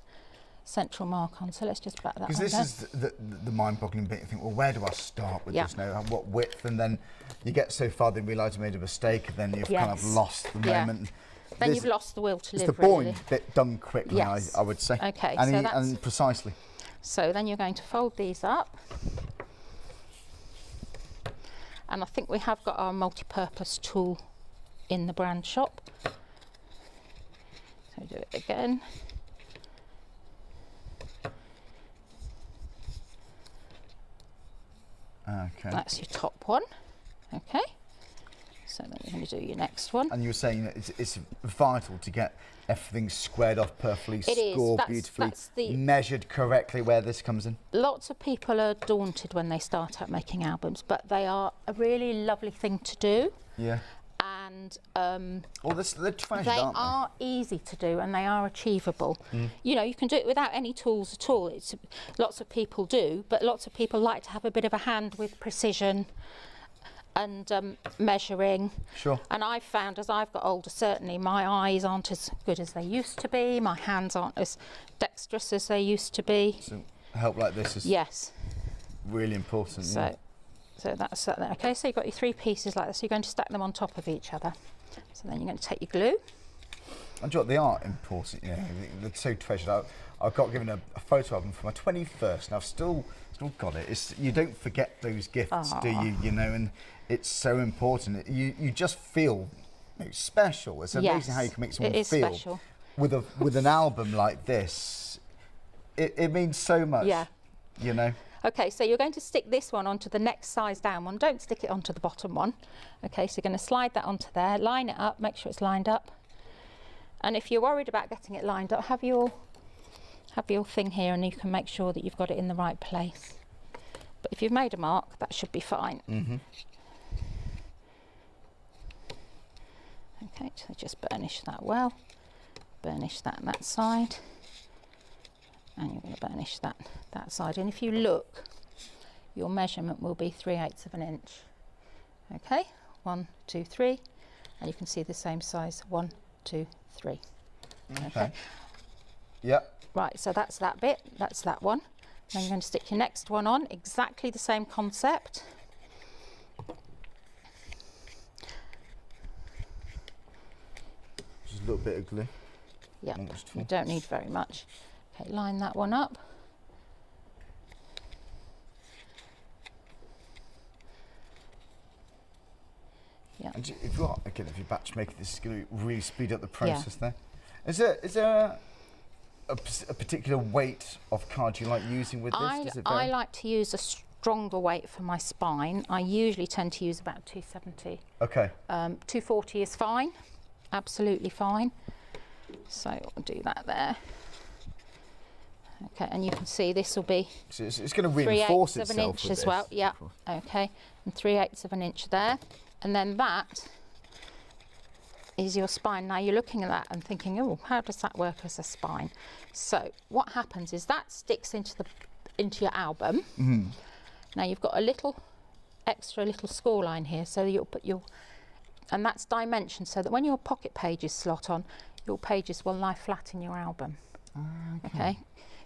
central mark on, so let's just back that on. Because this is the mind-boggling bit. You think, well, where do I start with this now? What width? And then you get so far, then realise you made a mistake, and then you've kind of lost the moment. Then you've lost the will to live, It's the boring bit done quickly, I would say. Okay, and so that's... and precisely. So then you're going to fold these up. And I think we have got our multi-purpose tool in the brand shop. So do it again. Okay. That's your top one. Okay. So then you're going to do your next one. And you were saying that it's vital to get everything squared off perfectly, scored beautifully, measured correctly where this comes in. Lots of people are daunted when they start out making albums, but they are a really lovely thing to do. Yeah. And they're treasured, they aren't are easy to do, and they are achievable. You know, you can do it without any tools at all. Lots of people do, but lots of people like to have a bit of a hand with precision and measuring. Sure. And I've found as I've got older, certainly my eyes aren't as good as they used to be. My hands aren't as dexterous as they used to be. So help like this is really important. So that's that there. Okay, so you've got your three pieces like this. So you're going to stack them on top of each other. So then you're going to take your glue. And you know what, they are important, you know, they're so treasured. I've got given a photo of them for my 21st, and I've still got it. You don't forget those gifts, do you? You know, and it's so important. You just feel special. It's amazing how you can make someone feel special. with an album like this. It means so much. Yeah. You know. Okay, so you're going to stick this one onto the next size down one. Don't stick it onto the bottom one. Okay, so you're going to slide that onto there, line it up, make sure it's lined up. And if you're worried about getting it lined up, have your thing here, and you can make sure that you've got it in the right place. But if you've made a mark, that should be fine. Okay, so just burnish that well. Burnish that on that side. And you're going to burnish that side. And if you look, your measurement will be 3/8 of an inch. Okay, 1, 2, 3, and you can see the same size. 1, 2, 3. Okay. Yep. Right, so that's that bit. That's that one. Then you're going to stick your next one on. Exactly the same concept. Just a little bit of glue. Yeah, you don't need very much. Okay, line that one up. Yeah. And if you are, again, if you're batch making, this is going to really speed up the process there. Is there a particular weight of card you like using with this? I like to use a stronger weight for my spine. I usually tend to use about 270. Okay. 240 is fine, absolutely fine. So I'll do that there. Okay, and you can see this will be so it's going to reinforce itself of an inch as well. Yeah. Okay, and 3/8 of an inch there, and then that is your spine. Now you're looking at that and thinking, oh, how does that work as a spine? So what happens is that sticks into your album. Mm-hmm. Now you've got a little score line here, so you'll put and that's dimension, so that when your pocket pages slot on, your pages will lie flat in your album. Okay.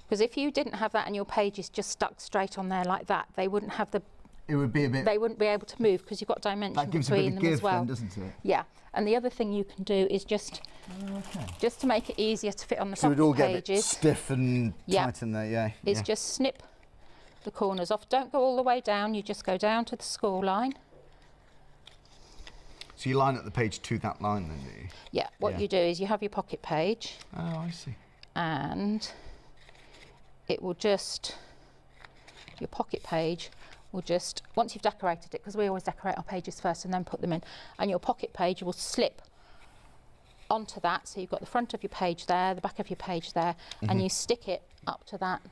Because if you didn't have that and your pages just stuck straight on there like that, they wouldn't have the. It would be a bit. They wouldn't be able to move because you've got dimension that gives between a bit of them give as well. then, doesn't it? Yeah. And the other thing you can do is just to make it easier to fit on the so pocket it would all pages. get a bit stiff and tight in there, yeah. Is just snip the corners off. Don't go all the way down. You just go down to the score line. So you line up the page to that line then, do you? Yeah. What you do is you have your pocket page. Oh, I see. And it will just, your pocket page will just, once you've decorated it, because we always decorate our pages first and then put them in, and your pocket page will slip onto that. So you've got the front of your page there, the back of your page there, and you stick it up to that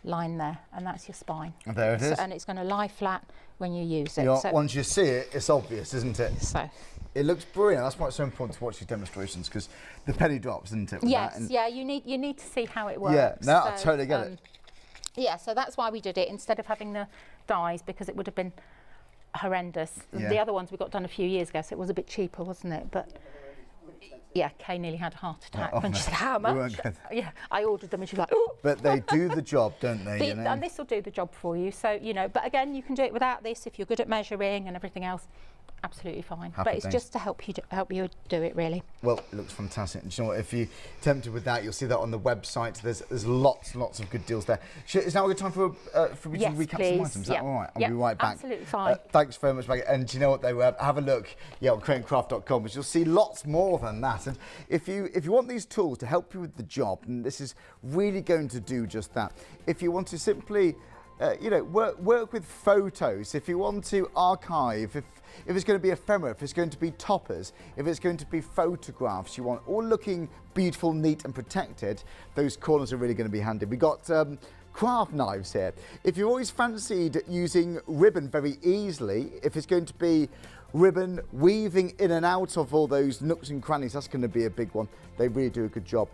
line there, and that's your spine. And there it is. And it's going to lie flat when you use it. So once you see it, it's obvious, isn't it? So. It looks brilliant. That's why it's so important to watch these demonstrations, because the penny drops, isn't it? Yes, yeah, you need to see how it works. Yeah, no, I totally get it. Yeah, so that's why we did it instead of having the dies, because it would have been horrendous. Yeah. The other ones we got done a few years ago, so it was a bit cheaper, wasn't it? But yeah, Kay nearly had a heart attack when she said, how much? Yeah, I ordered them and she was like, oh. But they do the job, don't they? You know? And this will do the job for you. So, you know, but again, you can do it without this if you're good at measuring and everything else. Absolutely fine. But it's just to help you do it, really. Well, it looks fantastic. And you know what, if you're tempted with that, you'll see that on the website. There's lots of good deals there. Is now a good time for me to recap some items? Is that all right? I'll be right back. Absolutely fine. Thanks very much, Maggie. And do you know what, though? Have a look on creatingcraft.com, because you'll see lots more than that. And if you want these tools to help you with the job, and this is really going to do just that. If you want to simply work with photos, if you want to archive, if it's going to be ephemera, if it's going to be toppers, if it's going to be photographs, you want all looking beautiful, neat and protected, those corners are really going to be handy. We've got craft knives here. If you've always fancied using ribbon very easily, if it's going to be ribbon weaving in and out of all those nooks and crannies, that's going to be a big one. They really do a good job.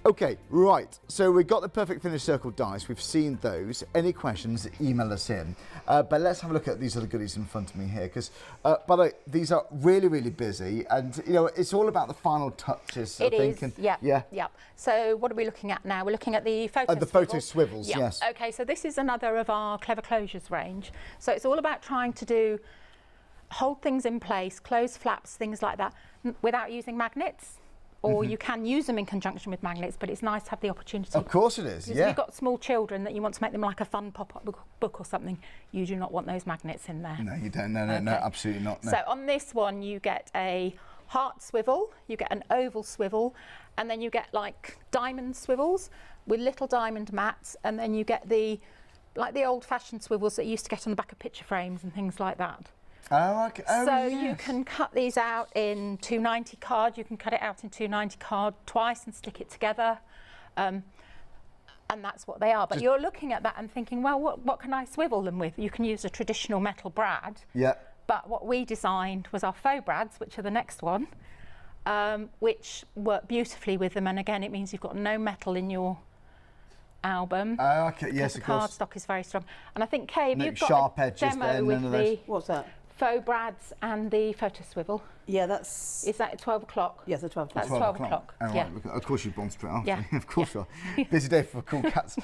Okay, right, so we've got the perfect finish circle dies. We've seen those. Any questions, email us in. But let's have a look at these other goodies in front of me here, because, by the way, these are really, really busy. And, you know, it's all about the final touches, I think. It is, yeah. So what are we looking at now? We're looking at the photo swivels. The photo swivels, yes. Okay, so this is another of our clever closures range. So it's all about trying to hold things in place, close flaps, things like that, without using magnets. Or you can use them in conjunction with magnets, but it's nice to have the opportunity. Of course it is, If you've got small children that you want to make them like a fun pop-up book or something, you do not want those magnets in there. No, you don't. No, absolutely not. No. So on this one, you get a heart swivel, you get an oval swivel, and then you get like diamond swivels with little diamond mats, and then you get the old-fashioned swivels that you used to get on the back of picture frames and things like that. Oh, okay. So you can cut these out in 290 card. You can cut it out in 290 card twice and stick it together, and that's what they are. But you're looking at that and thinking, well, what can I swivel them with? You can use a traditional metal brad. Yeah. But what we designed was our faux brads, which are the next one, which work beautifully with them. And again, it means you've got no metal in your album. Oh, okay. Yes, of course. The cardstock is very strong. And I think, Kay, have you got sharp a edges demo there, with the What's that? faux brads and the photo swivel? Yeah, that's... Is that at 12 o'clock? Yes, at 12 o'clock. That's 12 o'clock. Oh, yeah. Right. Of course you've gone straight after. Yeah. Of course you are. Busy day for Cool Cats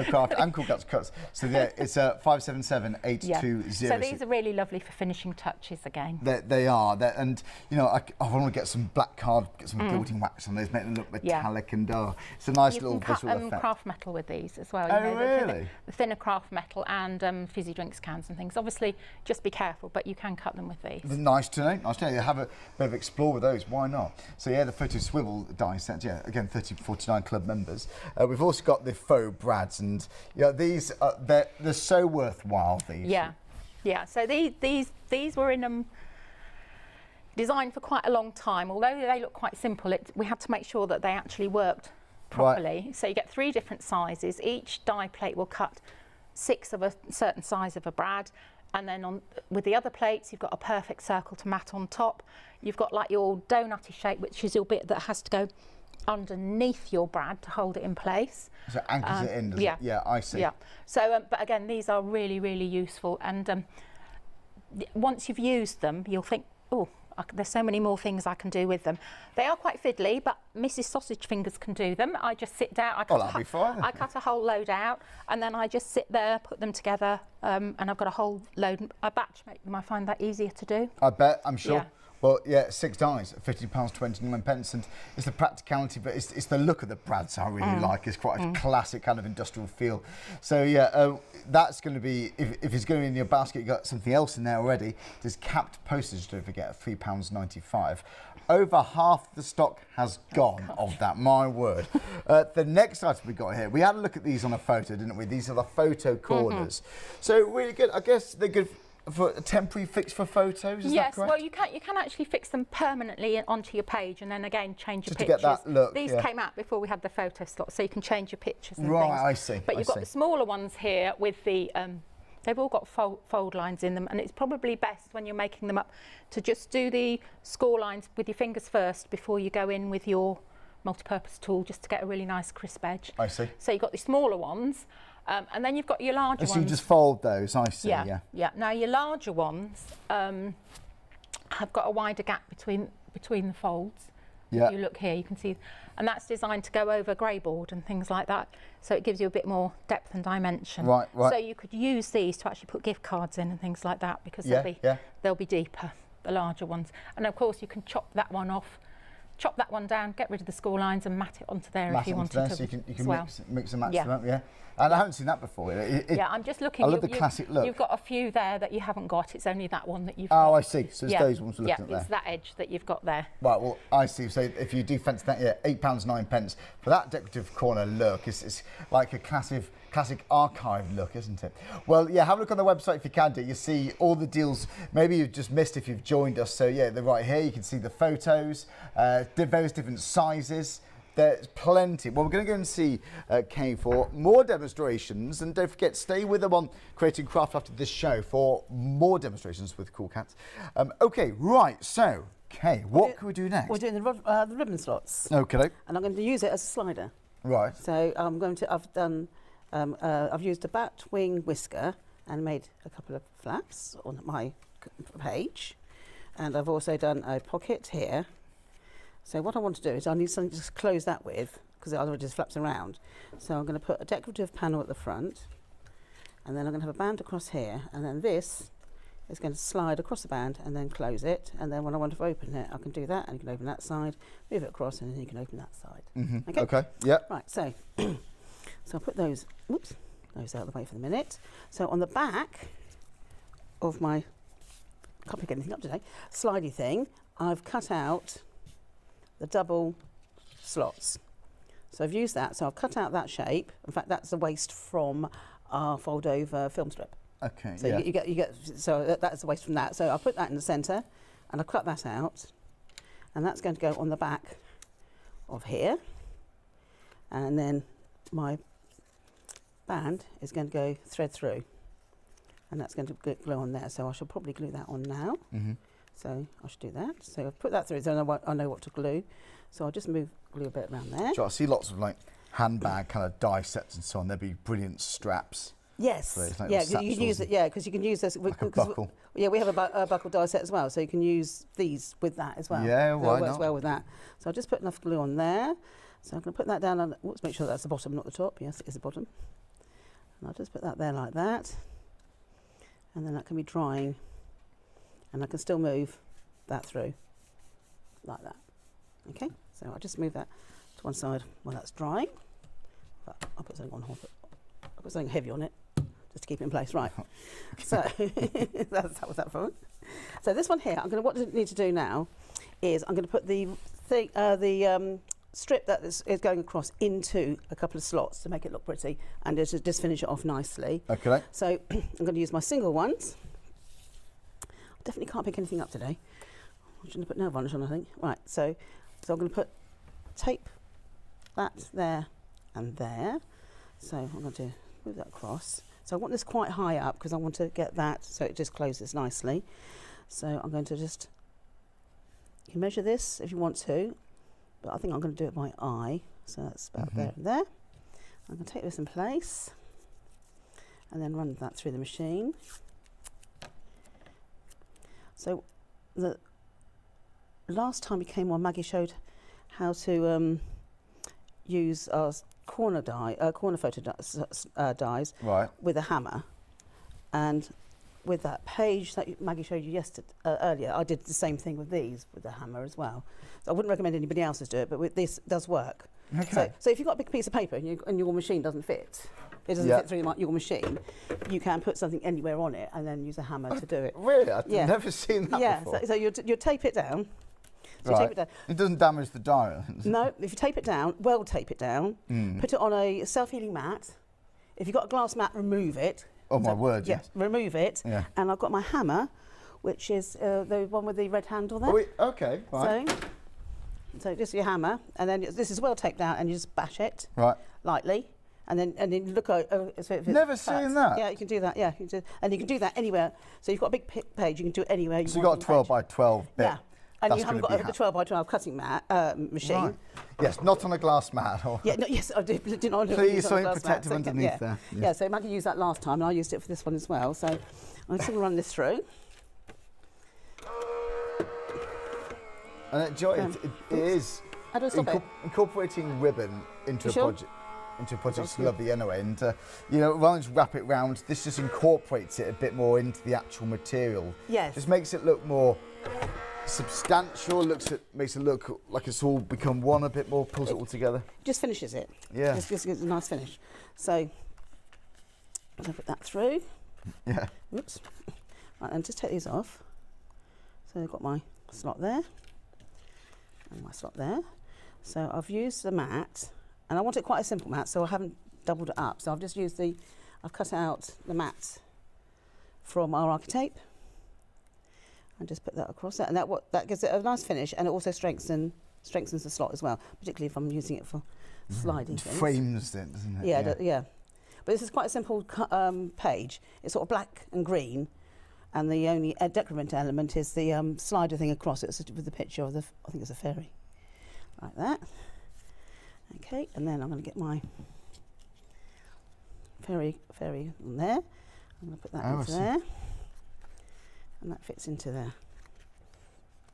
Craft and Cool Cats Cuts. So yeah, it's 577-820. So these are really lovely for finishing touches again. They are. And, you know, I want to get some black card, get some gilding wax on those, make them look metallic, and it's a nice little visual effect. You can cut craft metal with these as well. Oh, you know, really? The thinner craft metal and fizzy drinks cans and things. Obviously, just be careful, but you can cut them with these. Nice to know. Nice to know. You have a bit of explore with those. Why not? So yeah, the photo swivel die set. Yeah, again, 3049 club members. We've also got the faux brads, and these they're so worthwhile. These. Yeah. So these were in designed for quite a long time. Although they look quite simple, we had to make sure that they actually worked properly. Right. So you get 3 different sizes. Each die plate will cut 6 of a certain size of a brad. And then with the other plates, you've got a perfect circle to mat on top. You've got like your donutty shape, which is your bit that has to go underneath your brad to hold it in place. So it anchors it in, does it? Yeah, I see. Yeah. So, but again, these are really, really useful. And once you've used them, you'll think, oh, there's so many more things I can do with them. They are quite fiddly, but Mrs. Sausage Fingers can do them. I just sit down, I cut a whole load out, and then I just sit there, put them together, and I've got a whole load. I batch make them. I find that easier to do. I bet, I'm sure. Yeah. Well, yeah, 6 dies at £50.29, and it's the practicality, but it's the look of the brads I really like. It's quite a classic kind of industrial feel. So yeah, that's going to be, if it's going to be in your basket, you've got something else in there already. There's capped postage, don't forget, at £3.95. Over half the stock has gone of that, my word. The next item we got here, we had a look at these on a photo, didn't we? These are the photo corners. So really good. I guess they're good for a temporary fix for photos, is that correct? Well, you can actually fix them permanently onto your page, and then again change your Just pictures. to get that look. These came out before we had the photo slot, so you can change your pictures and things. Right, I see. But you've got the smaller ones here with the. They've all got fold lines in them, and it's probably best when you're making them up to just do the score lines with your fingers first before you go in with your multi-purpose tool, just to get a really nice crisp edge. I see. So you've got the smaller ones. And then you've got your larger ones. So you just fold those, I see, yeah. Now your larger ones have got a wider gap between the folds. Yeah. If you look here, you can see, and that's designed to go over grey board and things like that. So it gives you a bit more depth and dimension. Right. So you could use these to actually put gift cards in and things like that, because they'll be deeper, the larger ones. And of course you can chop that one off. Chop that one down, get rid of the score lines and mat it onto there if you wanted to. So you can mix and match them up, yeah. And I haven't seen that before. I'm just looking. I love the classic look. You've got a few there that you haven't got. It's only that one that you've got. Oh, I see. So it's those ones we're looking at there. It's that edge that you've got there. Right, well, I see. So if you do fancy that, £8.09 for that decorative corner look. It's like a classic archive look, isn't it? Well, yeah, have a look on the website if you can do. You see all the deals. Maybe you've just missed if you've joined us. So yeah, they're right here. You can see the photos, various different sizes. There's plenty. Well, we're going to go and see Kay for more demonstrations, and don't forget, stay with them on Creating Craft after this show for more demonstrations with Cool Cats. Okay, right, so Kay, what can we do next? We're doing the ribbon slots. Okay. And I'm going to use it as a slider. Right. So I've used a bat wing whisker and made a couple of flaps on my page, and I've also done a pocket here. So what I want to do is I need something to just close that with, because otherwise it just flaps around. So I'm going to put a decorative panel at the front, and then I'm going to have a band across here, and then this is going to slide across the band and then close it. And then when I want to open it, I can do that, and you can open that side, move it across, and then you can open that side. Okay. Yeah. Right. So, so I'll put those. Oops, those out of the way for the minute. So on the back of my, can't pick anything up today, slidey thing, I've cut out the double slots. So I've used that. So I've cut out that shape. In fact, that's the waste from our fold over film strip. Okay. So you get. So that's the waste from that. So I'll put that in the centre, and I'll cut that out, and that's going to go on the back of here, and then my band is going to go thread through, and that's going to glue on there. So I shall probably glue that on now. So I should do that. So I've put that through, so I know what to glue. So I'll just glue a bit around there. So I see lots of like handbag kind of die sets and so on. There'd be brilliant straps Yes. So it's like Yeah, little you can use satchels it. Yeah, because you can use this. like a buckle. Yeah, we have a buckle die set as well, so you can use these with that as well. Yeah, so why it works not? well with that. So I'll just put enough glue on there. So I'm going to put that down on. Oops, make sure that's the bottom, not the top. Yes, it is the bottom. And I'll just put that there like that, and then that can be drying, and I can still move that through like that. Okay, so I'll just move that to one side while that's drying. But I'll put something on. I'll put something heavy on it just to keep it in place. Right. So that was that for. So this one here, what I need to do now is I'm going to put the strip that is going across into a couple of slots to make it look pretty, and just finish it off nicely. Okay. So I'm going to use my single ones. I definitely can't pick anything up today. I shouldn't have put nail varnish on, I think. Right, so I'm going to put tape that there and there. So I'm going to move that across. So I want this quite high up because I want to get that so it just closes nicely. So I'm going to just, you can measure this if you want to, but I think I'm going to do it by eye. So that's about there and there. I'm going to take this in place and then run that through the machine. So the last time we came on, Maggie showed how to use our corner photo dies Right. with a hammer, and with that page that Maggie showed you earlier, I did the same thing with these with the hammer as well. So I wouldn't recommend anybody else's do it, but this does work. Okay. So if you've got a big piece of paper and your machine doesn't fit, it doesn't fit through your machine, you can put something anywhere on it and then use a hammer to do it. Really? I've never seen that before. So you tape it down. So Right. you tape it down. It doesn't damage the dial. No, if you tape it down, well tape it down, put it on a self-healing mat. If you've got a glass mat, remove it. Oh my word, yes. Remove it. Yeah. And I've got my hammer, which is the one with the red handle there. Okay, right. So just your hammer, and then this is well taped down, and you just bash it lightly, and then look over. Never seen that. Yeah, you can do that. Yeah, and you can do that anywhere. So you've got a big page, you can do it anywhere. So you've got a 12 by 12 bit. Yeah. And That's you haven't gonna got be the 12 by 12 cutting machine. Right. Yes, not on a glass mat. Yeah, no, yes, I did not. Please, something protective underneath there. Yes. Yeah, so Maggie used that last time, and I used it for this one as well. So I'm just going to run this through. And it is How do I stop it? incorporating ribbon into a sure? project. Into a project's lovely anyway, and rather than just wrap it round, this just incorporates it a bit more into the actual material. Yes. Just makes it look more substantial. Makes it look like it's all become one a bit more. Pulls it all together. Just finishes it. Yeah. Just gives a nice finish. So I'm going to put that through. Yeah. Oops. Right, and just take these off. So I've got my slot there and my slot there. So I've used the mat, and I want it quite a simple mat, so I haven't doubled it up. So I've just used I've cut out the mat from our architape and just put that across that, and that gives it a nice finish, and it also strengthens the slot as well, particularly if I'm using it for sliding It things. frames it, doesn't it? Yeah. But this is quite a simple page. It's sort of black and green, and the only decorative element is the slider thing across it with the picture of I think it's a fairy, like that. Okay, and then I'm going to get my fairy on there. I'm going to put that into there, and that fits into there,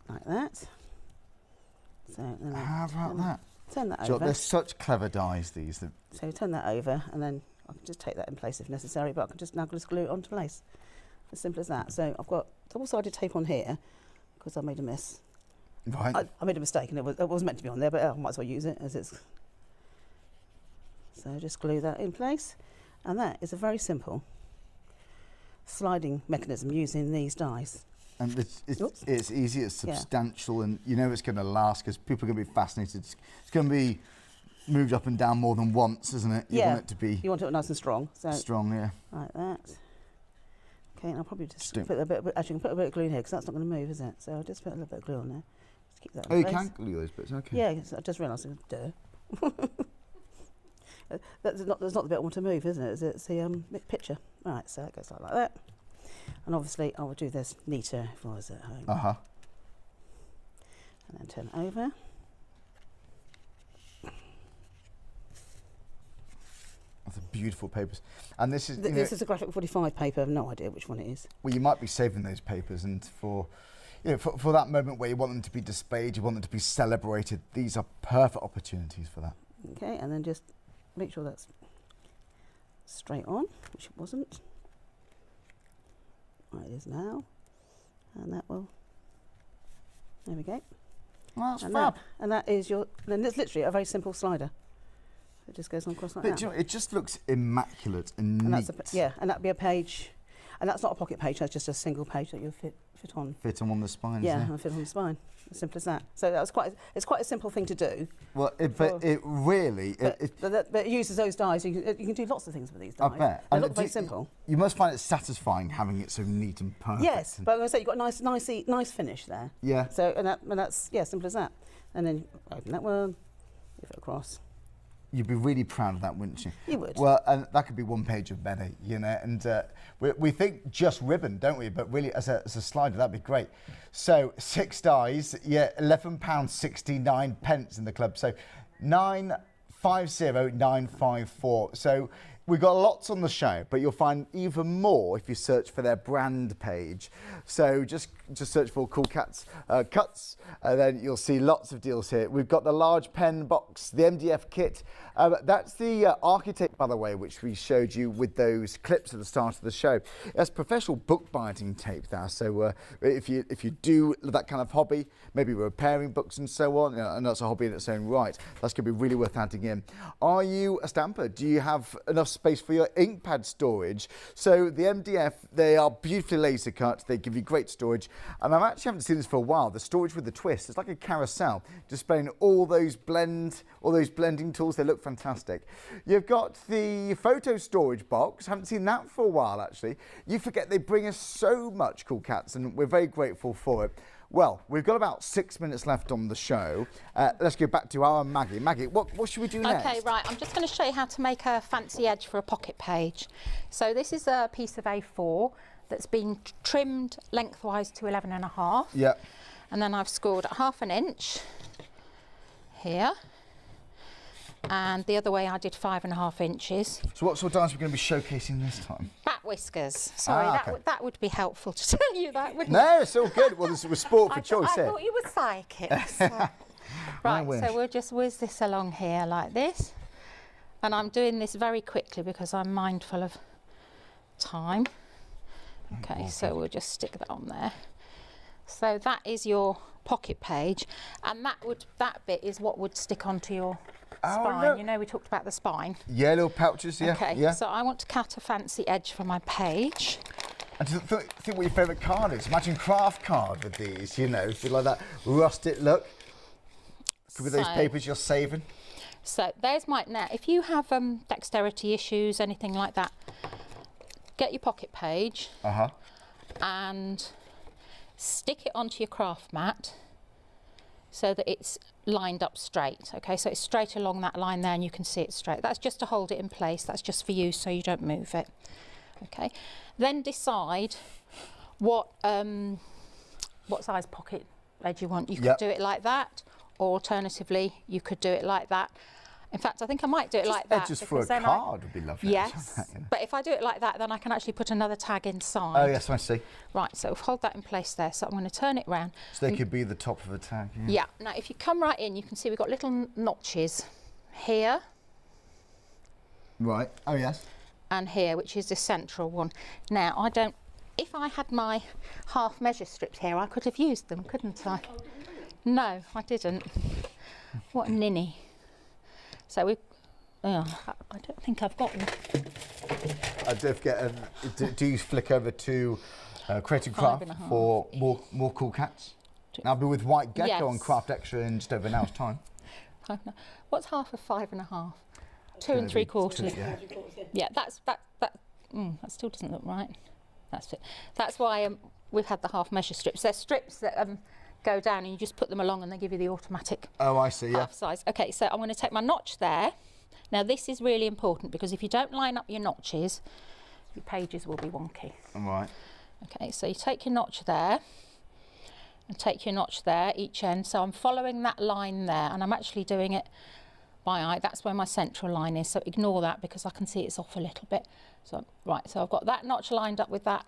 like that. So then How about that? Turn that They're over. such clever dies, these. So turn that over, and then I can just take that in place if necessary, but I can just glue it onto place. As simple as that. So I've got double-sided tape on here because I made a mess. Right. I made a mistake, and it was meant to be on there, but I might as well use it as it's. So just glue that in place, and that is a very simple sliding mechanism using these dies. And it's easy, it's substantial, and you know it's going to last because people are going to be fascinated. It's going to be moved up and down more than once, isn't it? You want it to be. You want it nice and strong. So strong, yeah. like that. Okay, and I'll probably just put a bit. Actually, I can put a bit of glue in here because that's not going to move, is it? So I'll just put a little bit of glue on there. Just keep that. Oh, you can glue those bits. Okay. Yeah, I just realised. That's not the bit I want to move, isn't it? It's the picture. Right, so it goes like that. And obviously, I would do this neater if I was at home. And then turn it over. That's a beautiful papers. And this is This is a graphic 45 paper. I have no idea which one it is. well, you might be saving those papers, and for for that moment where you want them to be displayed, you want them to be celebrated. These are perfect opportunities for that. Okay, and then just make sure that's straight on, which it wasn't. Right, it is now, and that will. There we go. Well, that's And fab. that is your. Then it's literally a very simple slider. It just goes on across like that. Do you know, it just looks immaculate and And neat. that's and that'd be a page, and that's not a pocket page. That's just a single page that you'll fit on. Fit on the spine. Yeah, and fit on the spine. As simple as that. So that was it's quite a simple thing to do. Well, but it really. But it uses those dies. You can do lots of things with these I dies. bet. They And look very simple. You must find it satisfying having it so neat and perfect. Yes, and but I'm going to say you've got a nice finish there. yeah. So and that's simple as that. And then open that one, give it across. You'd be really proud of that, wouldn't you? You would. Well, and that could be one page of better, and we think just ribbon, don't we? But really, as a slider, that'd be great. So 6 dies, yeah, £11.69 in the club. So 950954. So we've got lots on the show, but you'll find even more if you search for their brand page. So just search for Cool Cats Cuts, and then you'll see lots of deals here. We've got the large pen box, the MDF kit. That's the architect, by the way, which we showed you with those clips at the start of the show. That's professional book binding tape there. So if you do that kind of hobby, maybe repairing books and so on, and that's a hobby in its own right, that's going to be really worth adding in. Are you a stamper? Do you have enough space for your ink pad storage? So the MDF, they are beautifully laser cut. They give you great storage. And I actually haven't seen this for a while. The storage with the twist. It's like a carousel, displaying all those blending tools. They look fantastic. You've got the photo storage box. Haven't seen that for a while, actually. You forget they bring us so much, Cool Cats, and we're very grateful for it. Well, we've got about 6 minutes left on the show. Let's go back to our Maggie. Maggie, what should we do next? Okay, right. I'm just going to show you how to make a fancy edge for a pocket page. So this is a piece of A4 that's been trimmed lengthwise to 11.5. Yeah. And then I've scored 1/2 inch here. And the other way I did 5.5 inches. So what sort of dies are we going to be showcasing this time? Bat whiskers. Sorry, okay. that would be helpful to tell you that, wouldn't it? No, it's all good. Well, this was sport for choice I here. thought you were psychics. Right, so we'll just whiz this along here like this. And I'm doing this very quickly because I'm mindful of time. Okay, so we'll just stick that on there. So that is your pocket page, and that bit is what would stick onto your spine. look. You know, we talked about the spine. Yeah, little pouches, yeah. Okay, yeah. so I want to cut a fancy edge for my page. And think what your favourite card is. Imagine craft card with these, feel like that rustic look. Could be those papers you're saving. So there's my, now if you have dexterity issues, anything like that, get your pocket page and stick it onto your craft mat so that it's lined up straight. Okay, so it's straight along that line there and you can see it straight. That's just to hold it in place. That's just for you so you don't move it. Okay, then decide what size pocket edge you want. You could do it like that, or alternatively you could do it like that. In fact, I think I might do it like that. Edges for a card would be lovely. Yes, but if I do it like that, then I can actually put another tag inside. Oh yes, I see. Right, so hold that in place there. So I'm going to turn it round. So they could be the top of a tag. Yeah. Now, if you come right in, you can see we've got little notches here. Right. Oh yes. And here, which is the central one. Now, if I had my half measure strips here, I could have used them, couldn't I? No, I didn't. What a ninny. So I don't think I've got one. I don't forget, do you flick over to Creative Craft for more Cool Cats? And I'll be with White Gecko on Craft Extra in just over an hour's time. What's half of 5.5? 2 3/4. Yeah, that still doesn't look right. That's it. That's why we've had the half measure strips. They're strips that go down and you just put them along and they give you the automatic I see, half size. Okay, so I'm going to take my notch there. Now this is really important because if you don't line up your notches, your pages will be wonky. All right. Okay, so you take your notch there and take your notch there each end. So I'm following that line there and I'm actually doing it by eye. That's where my central line is, so ignore that because I can see it's off a little bit. So right, so I've got that notch lined up with that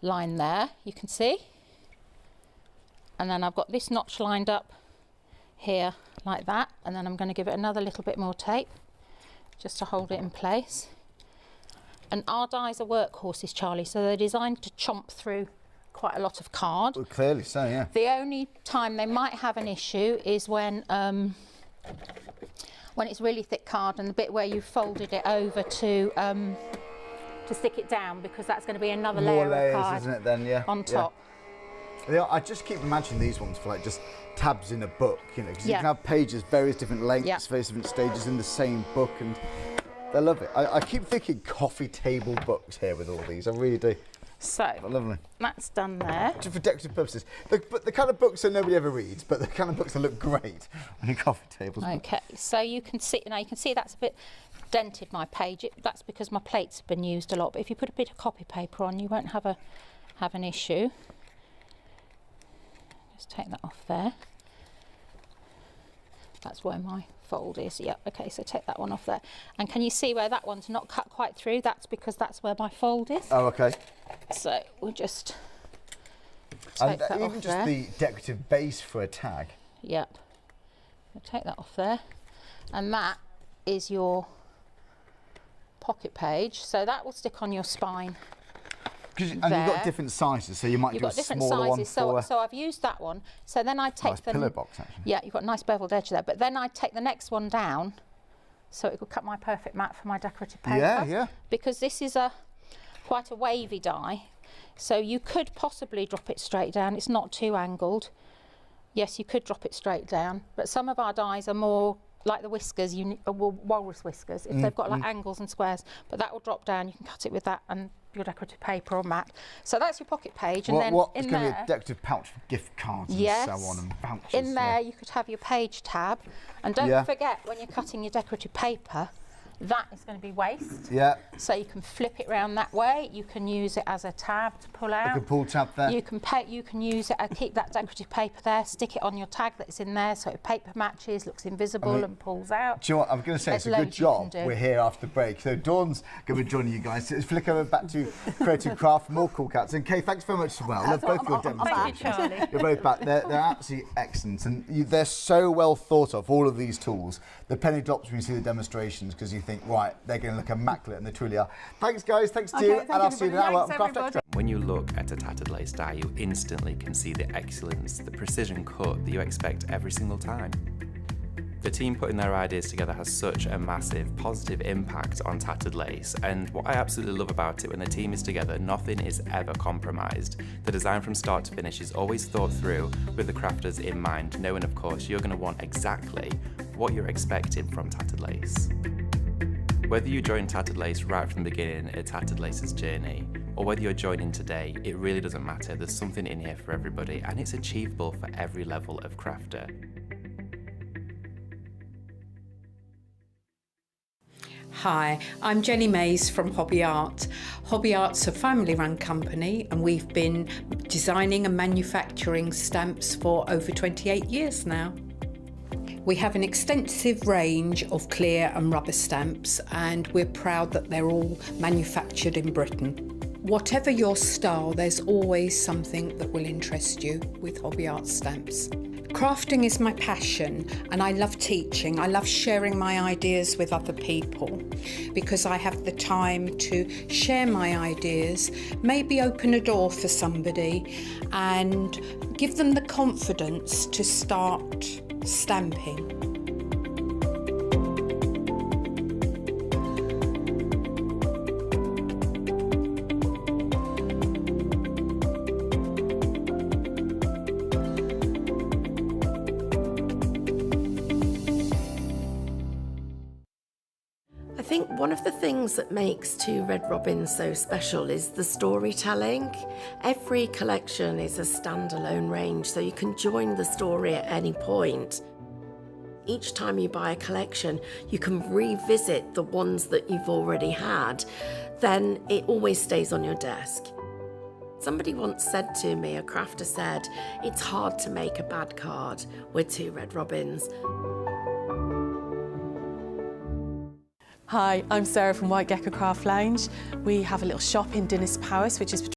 line there, you can see, and then I've got this notch lined up here like that, and then I'm going to give it another little bit more tape just to hold it in place. And our dies are workhorses, Charlie, so they're designed to chomp through quite a lot of card. Well, clearly so, yeah. The only time they might have an issue is when it's really thick card and the bit where you folded it over to stick it down, because that's going to be another More layer layers, of card, isn't it then? Yeah. on top. Yeah, I just keep imagining these ones for like just tabs in a book, you know, because you Yeah. can have pages, various different lengths, Yeah. various different stages in the same book, and I love it. I keep thinking coffee table books here with all these. I really do. So Lovely. that's done there. Just for decorative purposes. The kind of books that nobody ever reads, but the kind of books that look great on your coffee tables. Okay, so you can see now. You can see that's a bit dented, my page. That's because my plates have been used a lot. But if you put a bit of copy paper on, you won't have an issue. Just take that off there. That's where my fold is. Yep. Okay, so take that one off there. And can you see where that one's not cut quite through? That's because that's where my fold is. Oh, okay. So we'll just take that even off just there. the decorative base for a tag. Yep. I'll take that off there. And that is your pocket page. So that will stick on your spine. And you've got There. different sizes, so you might You've do a got different smaller one sizes. for So I've used that one. So then I a take nice them. pillow box, actually. Yeah, you've got a nice beveled edge there. But then I take the next one down, so it will cut my perfect mat for my decorative paper. Yeah, yeah. Because this is quite a wavy die, so you could possibly drop it straight down. It's not too angled. Yes, you could drop it straight down, but some of our dies are more like the whiskers, walrus whiskers, if they've got like angles and squares. But that will drop down. You can cut it with that and your decorative paper or mat. So that's your pocket page, and then it's in going to be there, a decorative pouch for gift cards yes, and so on, and vouchers. in there you could have your page tab, and don't Yeah. forget when you're cutting your decorative paper, that is going to be waste. Yeah. So you can flip it round that way. You can use it as a tab to pull out. Like a pull tab there. You can use it and keep that decorative paper there. Stick it on your tag that's in there, so it paper matches, looks invisible, and pulls out. Do you know what I'm going to say? It's a There's good loads you can job do. we're here after the break. So Dawn's going to be joining you guys. So let's flick over back to Creative Craft, more Cool Cats. And Kay, thanks very much as well. Love both your demonstrations. Thank you, Charlie. You're both back. They're absolutely excellent, and they're so well thought of. All of these tools. The penny drops when you see the demonstrations, because you think, right, they're going to look immaculate, and they truly are. Thanks, guys. Thanks to you, thank and I'll see you in an hour on everybody. Craft Thanks, Extra. When you look at a tattered lace die, you instantly can see the excellence, the precision cut that you expect every single time. The team putting their ideas together has such a massive positive impact on tattered lace, and what I absolutely love about it, when the team is together, nothing is ever compromised. The design from start to finish is always thought through with the crafters in mind, knowing of course you're going to want exactly what you're expecting from tattered lace. Whether you join Tattered Lace right from the beginning at Tattered Lace's journey, or whether you're joining today, it really doesn't matter. There's something in here for everybody, and it's achievable for every level of crafter. Hi, I'm Jenny Mays from Hobby Art. Hobby Art's a family-run company, and we've been designing and manufacturing stamps for over 28 years now. We have an extensive range of clear and rubber stamps, and we're proud that they're all manufactured in Britain. Whatever your style, there's always something that will interest you with Hobby Art stamps. Crafting is my passion, and I love teaching. I love sharing my ideas with other people because I have the time to share my ideas, maybe open a door for somebody and give them the confidence to start stamping. I think one of the things that makes Two Red Robins so special is the storytelling. Every collection is a standalone range, so you can join the story at any point. Each time you buy a collection, you can revisit the ones that you've already had. Then it always stays on your desk. Somebody once said to me, a crafter said, "It's hard to make a bad card with Two Red Robins." Hi, I'm Sarah from White Gecko Craft Lounge. We have a little shop in Dinas Powys, which is